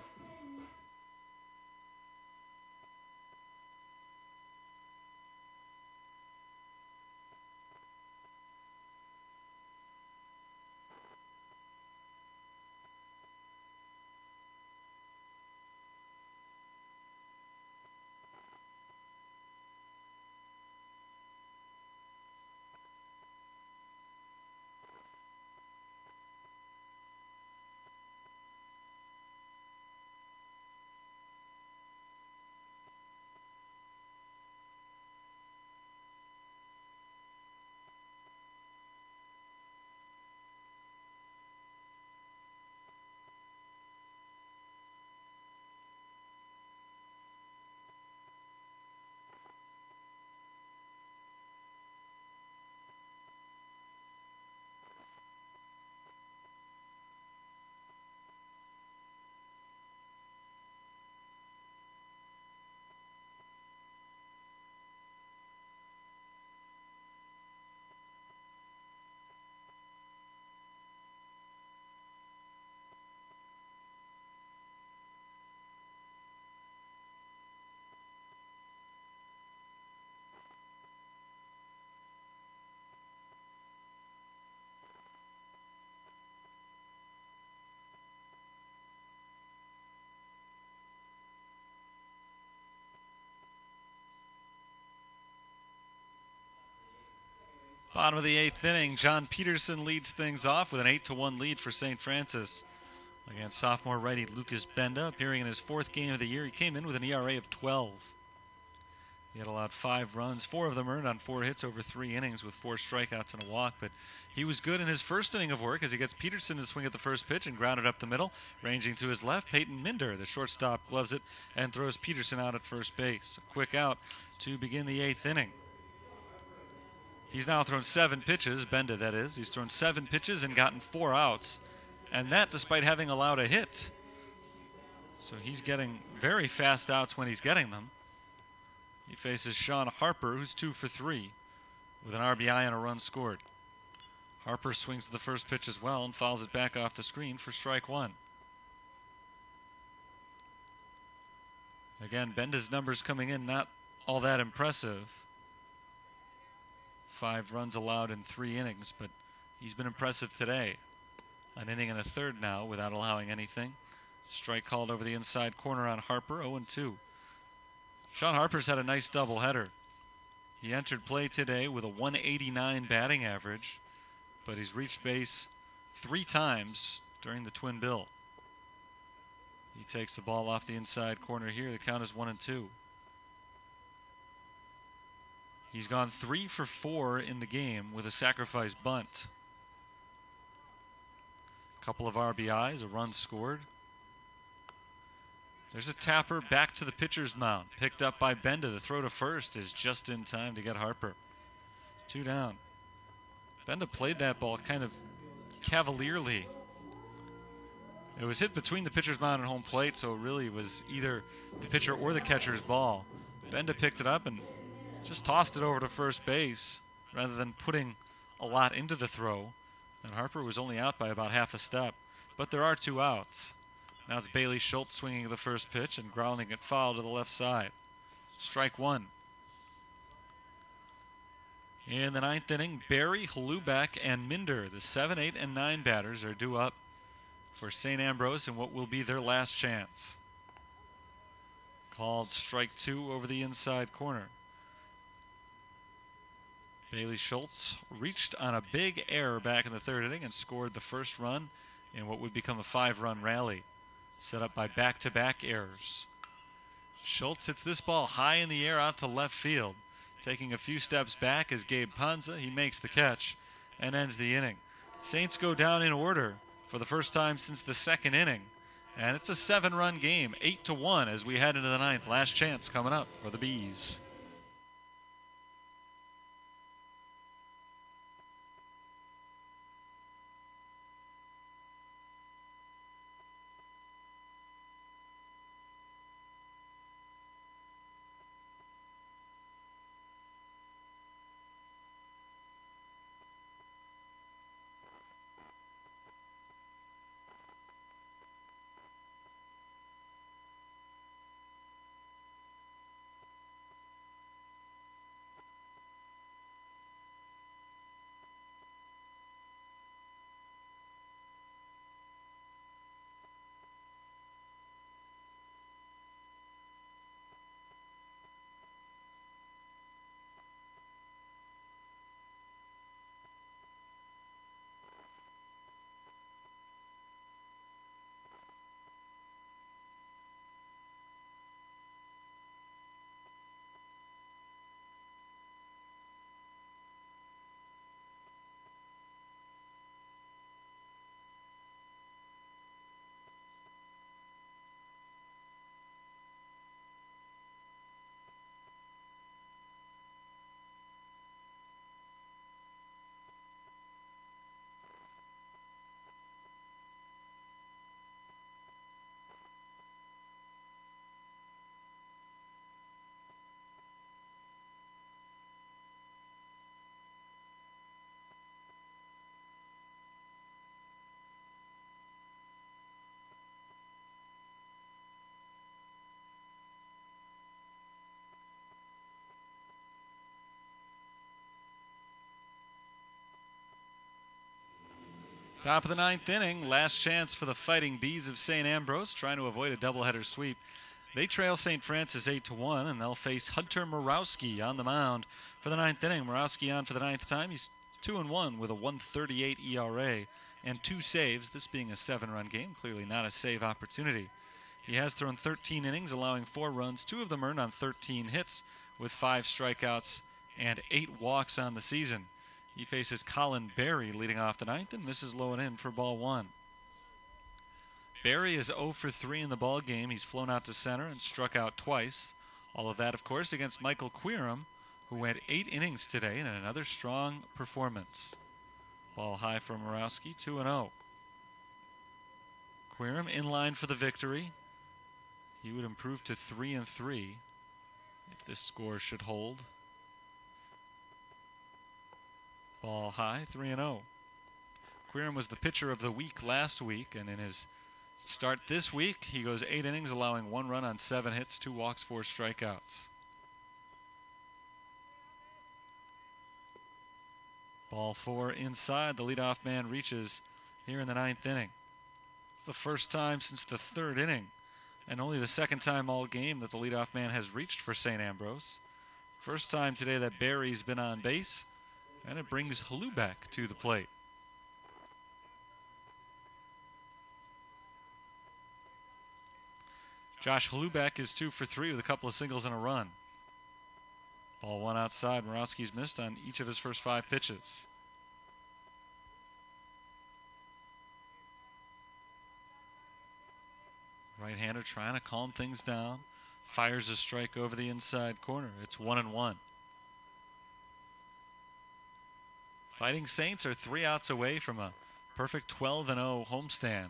Bottom of the 8th inning, John Peterson leads things off with an 8-1 lead for St. Francis against sophomore righty Lucas Benda, appearing in his 4th game of the year. He came in with an ERA of 12. He had allowed 5 runs, 4 of them earned on 4 hits over 3 innings with 4 strikeouts and a walk, but he was good in his first inning of work as he gets Peterson to swing at the first pitch and grounded up the middle. Ranging to his left, Peyton Minder, the shortstop, gloves it and throws Peterson out at first base. A quick out to begin the 8th inning. He's now thrown 7 pitches, Benda that is. He's thrown 7 pitches and gotten 4 outs, and that despite having allowed a hit. So he's getting very fast outs when he's getting them. He faces Sean Harper, who's 2 for 3 with an RBI and a run scored. Harper swings to the first pitch as well and fouls it back off the screen for strike 1. Again, Benda's numbers coming in not all that impressive. 5 runs allowed in 3 innings, but he's been impressive today. An inning and a third now without allowing anything. Strike called over the inside corner on Harper, 0-2. Sean Harper's had a nice doubleheader. He entered play today with a 189 batting average, but he's reached base 3 times during the twin bill. He takes the ball off the inside corner here. The count is 1-2. He's gone 3 for 4 in the game with a sacrifice bunt. A couple of RBIs, a run scored. There's a tapper back to the pitcher's mound. Picked up by Benda. The throw to first is just in time to get Harper. 2 down. Benda played that ball kind of cavalierly. It was hit between the pitcher's mound and home plate, so it really was either the pitcher or the catcher's ball. Benda picked it up and just tossed it over to first base rather than putting a lot into the throw. And Harper was only out by about half a step. But there are 2 outs. Now it's Bailey Schultz swinging at the first pitch and grounding it foul to the left side. Strike 1. In the 9th inning, Barry, Hluback, and Minder, the 7, 8, and 9 batters, are due up for St. Ambrose in what will be their last chance. Called strike 2 over the inside corner. Bailey Schultz reached on a big error back in the 3rd inning and scored the first run in what would become a 5-run rally, set up by back-to-back errors. Schultz hits this ball high in the air out to left field. Taking a few steps back is Gabe Panza. He makes the catch and ends the inning. Saints go down in order for the first time since the 2nd inning. And it's a 7-run game, 8-1 as we head into the 9th. Last chance coming up for the Bees. Top of the 9th inning, last chance for the Fighting Bees of St. Ambrose, trying to avoid a doubleheader sweep. They trail St. Francis 8-1, and they'll face Hunter Morawski on the mound for the 9th inning. Morawski on for the 9th time. He's 2-1 with a 1.38 ERA and 2 saves, this being a 7-run game, clearly not a save opportunity. He has thrown 13 innings, allowing 4 runs, 2 of them earned on 13 hits, with 5 strikeouts and 8 walks on the season. He faces Colin Berry leading off the 9th and misses low and in for ball 1. Berry is 0 for 3 in the ball game. He's flown out to center and struck out twice. All of that, of course, against Michael Queeram, who went 8 innings today in another strong performance. Ball high for Morawski, 2-0. Queeram in line for the victory. He would improve to 3-3. if this score should hold. Ball high, 3-0. Quirin was the pitcher of the week last week, and in his start this week, he goes 8 innings, allowing 1 run on 7 hits, 2 walks, 4 strikeouts. Ball 4 inside. The leadoff man reaches here in the 9th inning. It's the first time since the 3rd inning, and only the 2nd time all game that the leadoff man has reached for St. Ambrose. First time today that Barry's been on base, and it brings Holuback to the plate. Josh Holuback is 2 for 3 with a couple of singles and a run. Ball 1 outside. Morowski's missed on each of his first 5 pitches. Right-hander trying to calm things down. Fires a strike over the inside corner. It's 1-1. Fighting Saints are 3 outs away from a perfect 12-0 homestand.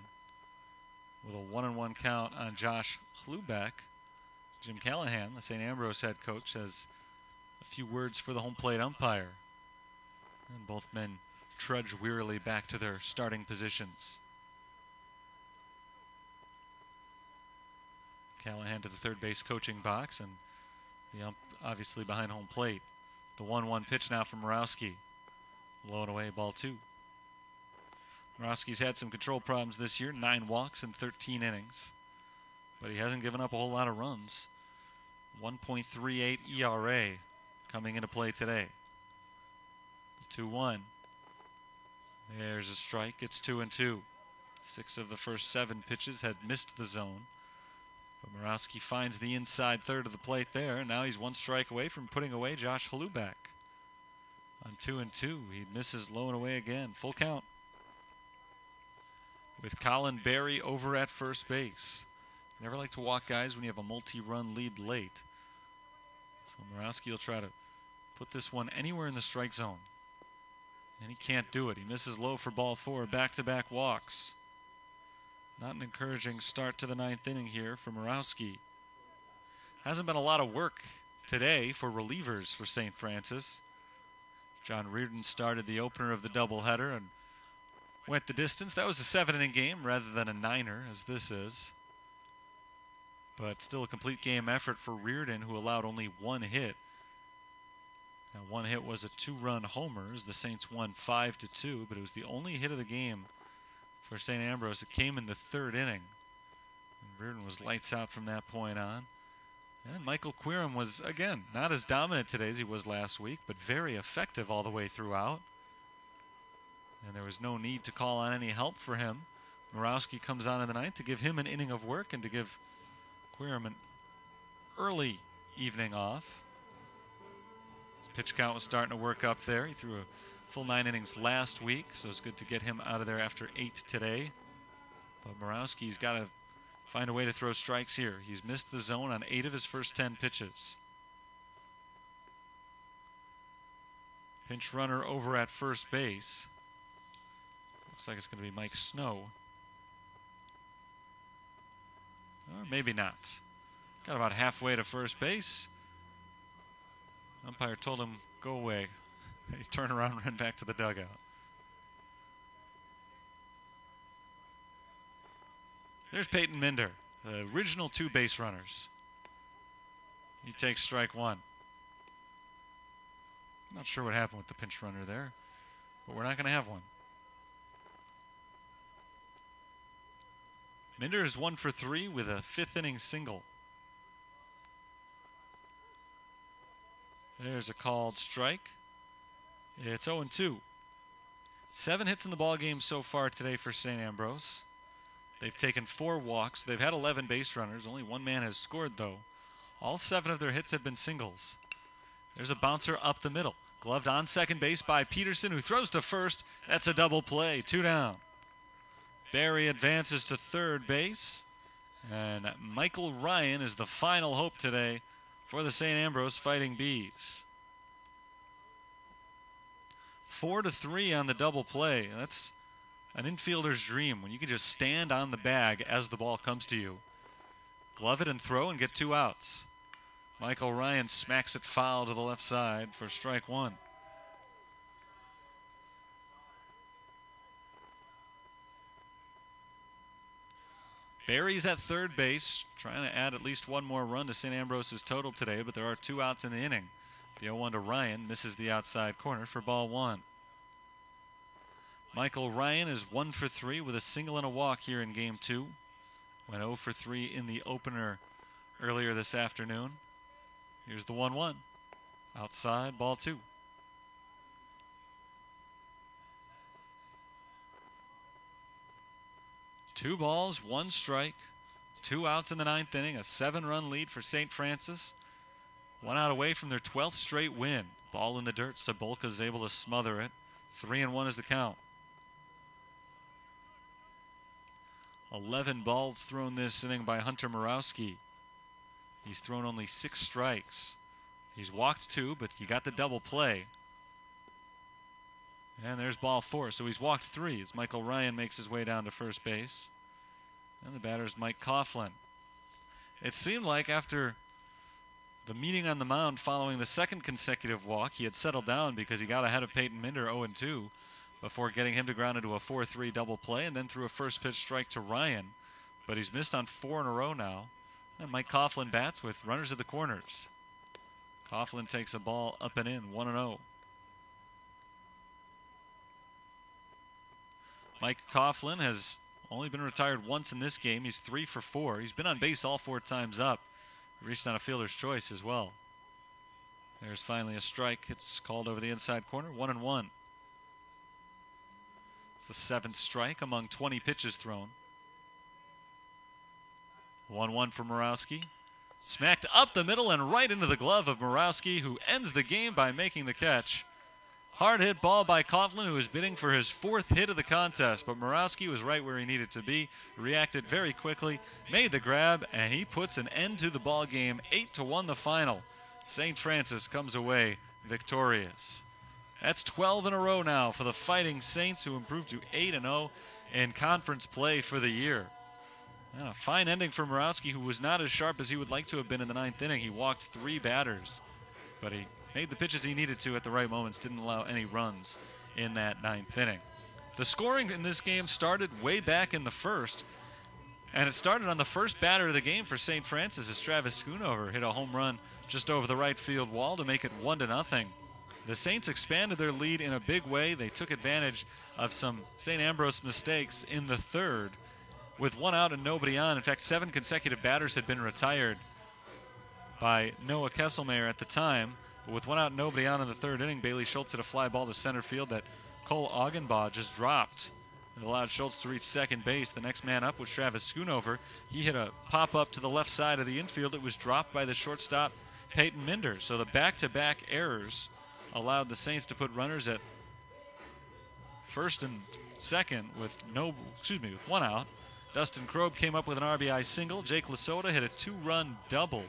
With a 1-1 count on Josh Holuback, Jim Callahan, the St. Ambrose head coach, has a few words for the home plate umpire. And both men trudge wearily back to their starting positions. Callahan to the third base coaching box, and the ump obviously behind home plate. The 1-1 pitch now from Morowski. Low and away, ball 2. Morowski's had some control problems this year, 9 walks in 13 innings. But he hasn't given up a whole lot of runs. 1.38 ERA coming into play today. 2-1. There's a strike. It's 2-2. 6 of the first 7 pitches had missed the zone. But Morowski finds the inside third of the plate there. Now he's 1 strike away from putting away Josh Holuback. On 2-2, he misses low and away again. Full count. With Colin Berry over at first base. Never like to walk guys when you have a multi-run lead late. So Morowski will try to put this one anywhere in the strike zone. And he can't do it. He misses low for ball 4. Back-to-back walks. Not an encouraging start to the 9th inning here for Morowski. Hasn't been a lot of work today for relievers for St. Francis. John Reardon started the opener of the doubleheader and went the distance. That was a 7-inning game rather than a 9er, as this is. But still a complete game effort for Reardon, who allowed only 1 hit. That 1 hit was a 2-run homer as the Saints won 5-2, but it was the only hit of the game for St. Ambrose. It came in the 3rd inning. And Reardon was lights out from that point on. And Michael Quirin was, again, not as dominant today as he was last week, but very effective all the way throughout. And there was no need to call on any help for him. Morowski comes on in the 9th to give him an inning of work and to give Quirin an early evening off. His pitch count was starting to work up there. He threw a full 9 innings last week, so it's good to get him out of there after 8 today. But Morowski's got to find a way to throw strikes here. He's missed the zone on 8 of his first 10 pitches. Pinch runner over at first base. Looks like it's going to be Mike Snow. Or maybe not. Got about halfway to first base. Umpire told him, go away. He turned around and ran back to the dugout. There's Peyton Minder, the original 2 base runners. He takes strike 1. Not sure what happened with the pinch runner there, but we're not going to have one. Minder is 1 for 3 with a 5th inning single. There's a called strike. It's 0-2. 7 hits in the ballgame so far today for St. Ambrose. They've taken 4 walks. They've had 11 base runners. Only 1 man has scored, though. All 7 of their hits have been singles. There's a bouncer up the middle. Gloved on second base by Peterson, who throws to first. That's a double play. 2 down. Barry advances to third base. And Michael Ryan is the final hope today for the St. Ambrose Fighting Bees. 4-3 on the double play. That's an infielder's dream when you can just stand on the bag as the ball comes to you. Glove it and throw and get 2 outs. Michael Ryan smacks it foul to the left side for strike one. Barry's at third base, trying to add at least one more run to St. Ambrose's total today, but there are 2 outs in the inning. The 0-1 to Ryan misses the outside corner for ball one. Michael Ryan is 1 for 3 with a single and a walk here in game 2. Went 0 for 3 in the opener earlier this afternoon. Here's the 1-1. Outside, ball 2. Two balls, 1 strike, 2 outs in the 9th inning, a 7-run lead for St. Francis. 1 out away from their 12th straight win. Ball in the dirt, Cebulka's able to smother it. 3-1 is the count. 11 balls thrown this inning by Hunter Morawski. He's thrown only 6 strikes. He's walked 2, but you got the double play. And there's ball 4, so he's walked 3 as Michael Ryan makes his way down to first base. And the batter's Mike Coughlin. It seemed like after the meeting on the mound following the second consecutive walk, he had settled down because he got ahead of Peyton Minder 0-2 before getting him to ground into a 4-3 double play and then threw a first pitch strike to Ryan. But he's missed on 4 in a row now. And Mike Coughlin bats with runners at the corners. Coughlin takes a ball up and in, 1-0. Mike Coughlin has only been retired once in this game. He's 3 for 4. He's been on base all 4 times up. Reached on a fielder's choice as well. There's finally a strike. It's called over the inside corner, 1-1. It's the 7th strike among 20 pitches thrown. 1-1 for Morawski. Smacked up the middle and right into the glove of Morawski, who ends the game by making the catch. Hard hit ball by Coughlin, who was bidding for his 4th hit of the contest, but Morawski was right where he needed to be, reacted very quickly, made the grab, and he puts an end to the ball game. 8-1 the final. St. Francis comes away victorious. That's 12 in a row now for the Fighting Saints, who improved to 8-0 in conference play for the year. And a fine ending for Morawski, who was not as sharp as he would like to have been in the 9th inning. He walked 3 batters, but he made the pitches he needed to at the right moments, didn't allow any runs in that 9th inning. The scoring in this game started way back in the first, and it started on the first batter of the game for St. Francis as Travis Schoonover hit a home run just over the right field wall to make it 1-0. The Saints expanded their lead in a big way. They took advantage of some St. Ambrose mistakes in the 3rd with 1 out and nobody on. In fact, 7 consecutive batters had been retired by Noah Kesselmayer at the time. But with 1 out and nobody on in the 3rd inning, Bailey Schultz hit a fly ball to center field that Cole Augenbaugh just dropped. It allowed Schultz to reach second base. The next man up was Travis Schoonover. He hit a pop-up to the left side of the infield. It was dropped by the shortstop, Peyton Minder. So the back-to-back errors allowed the Saints to put runners at first and second with 1 out. Dustin Krob came up with an RBI single. Jake Lasota hit a 2-run double.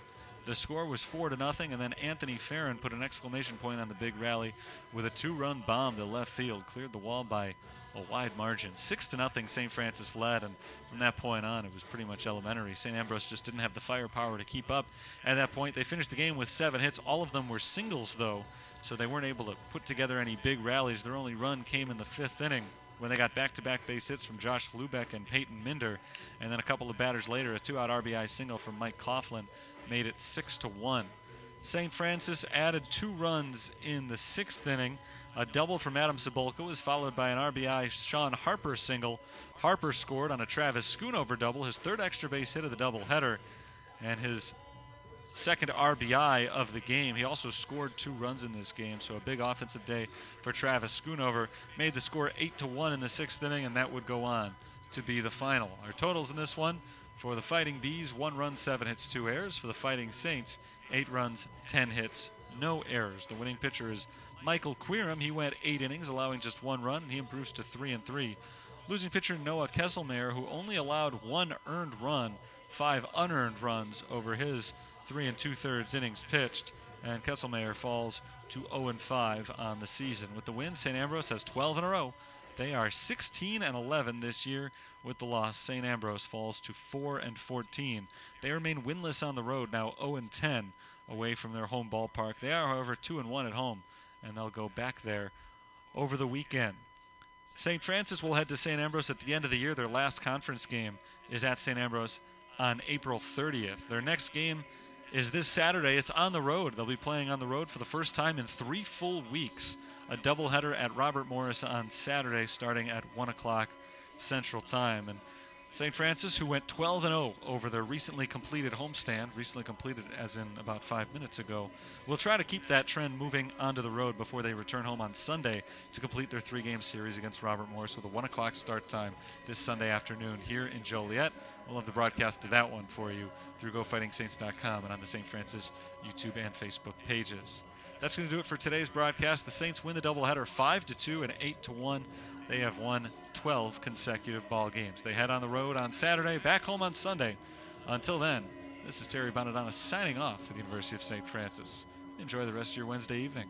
The score was 4-0, and then Anthony Farron put an exclamation point on the big rally with a 2-run bomb to left field. Cleared the wall by a wide margin. 6-0 St. Francis led, and from that point on, it was pretty much elementary. St. Ambrose just didn't have the firepower to keep up. At that point, they finished the game with 7 hits. All of them were singles, though, so they weren't able to put together any big rallies. Their only run came in the 5th inning when they got back-to-back base hits from Josh Lubeck and Peyton Minder, and then a couple of batters later, a 2-out RBI single from Mike Coughlin made it 6-1. St. Francis added 2 runs in the 6th inning. A double from Adam Cebulka was followed by an RBI Sean Harper single. Harper scored on a Travis Schoonover double, his 3rd extra base hit of the doubleheader, and his 2nd RBI of the game. He also scored 2 runs in this game, so a big offensive day for Travis Schoonover. Made the score 8-1 in the 6th inning, and that would go on to be the final. Our totals in this one: for the Fighting Bees, 1 run, 7 hits, 2 errors. For the Fighting Saints, 8 runs, 10 hits, no errors. The winning pitcher is Michael Queerum. He went 8 innings, allowing just 1 run, and he improves to 3-3. Losing pitcher Noah Kesselmayer, who only allowed 1 earned run, 5 unearned runs over his 3 2/3 innings pitched, and Kesselmayer falls to 0-5 on the season. With the win, St. Ambrose has 12 in a row. They are 16-11 this year. With the loss, St. Ambrose falls to 4-14. They remain winless on the road, now 0-10 away from their home ballpark. They are, however, 2-1 at home, and they'll go back there over the weekend. St. Francis will head to St. Ambrose at the end of the year. Their last conference game is at St. Ambrose on April 30th. Their next game is this Saturday. It's on the road. They'll be playing on the road for the first time in 3 full weeks. A doubleheader at Robert Morris on Saturday starting at 1 o'clock Central Time. And St. Francis, who went 12-0 over their recently completed homestand, recently completed as in about 5 minutes ago, will try to keep that trend moving onto the road before they return home on Sunday to complete their 3-game series against Robert Morris with a 1 o'clock start time this Sunday afternoon here in Joliet. We'll have the broadcast of that one for you through GoFightingSaints.com and on the St. Francis YouTube and Facebook pages. That's going to do it for today's broadcast. The Saints win the doubleheader 5-2 and 8-1. They have won 12 consecutive ball games. They head on the road on Saturday, back home on Sunday. Until then, this is Terry Bonadonna signing off for the University of St. Francis. Enjoy the rest of your Wednesday evening.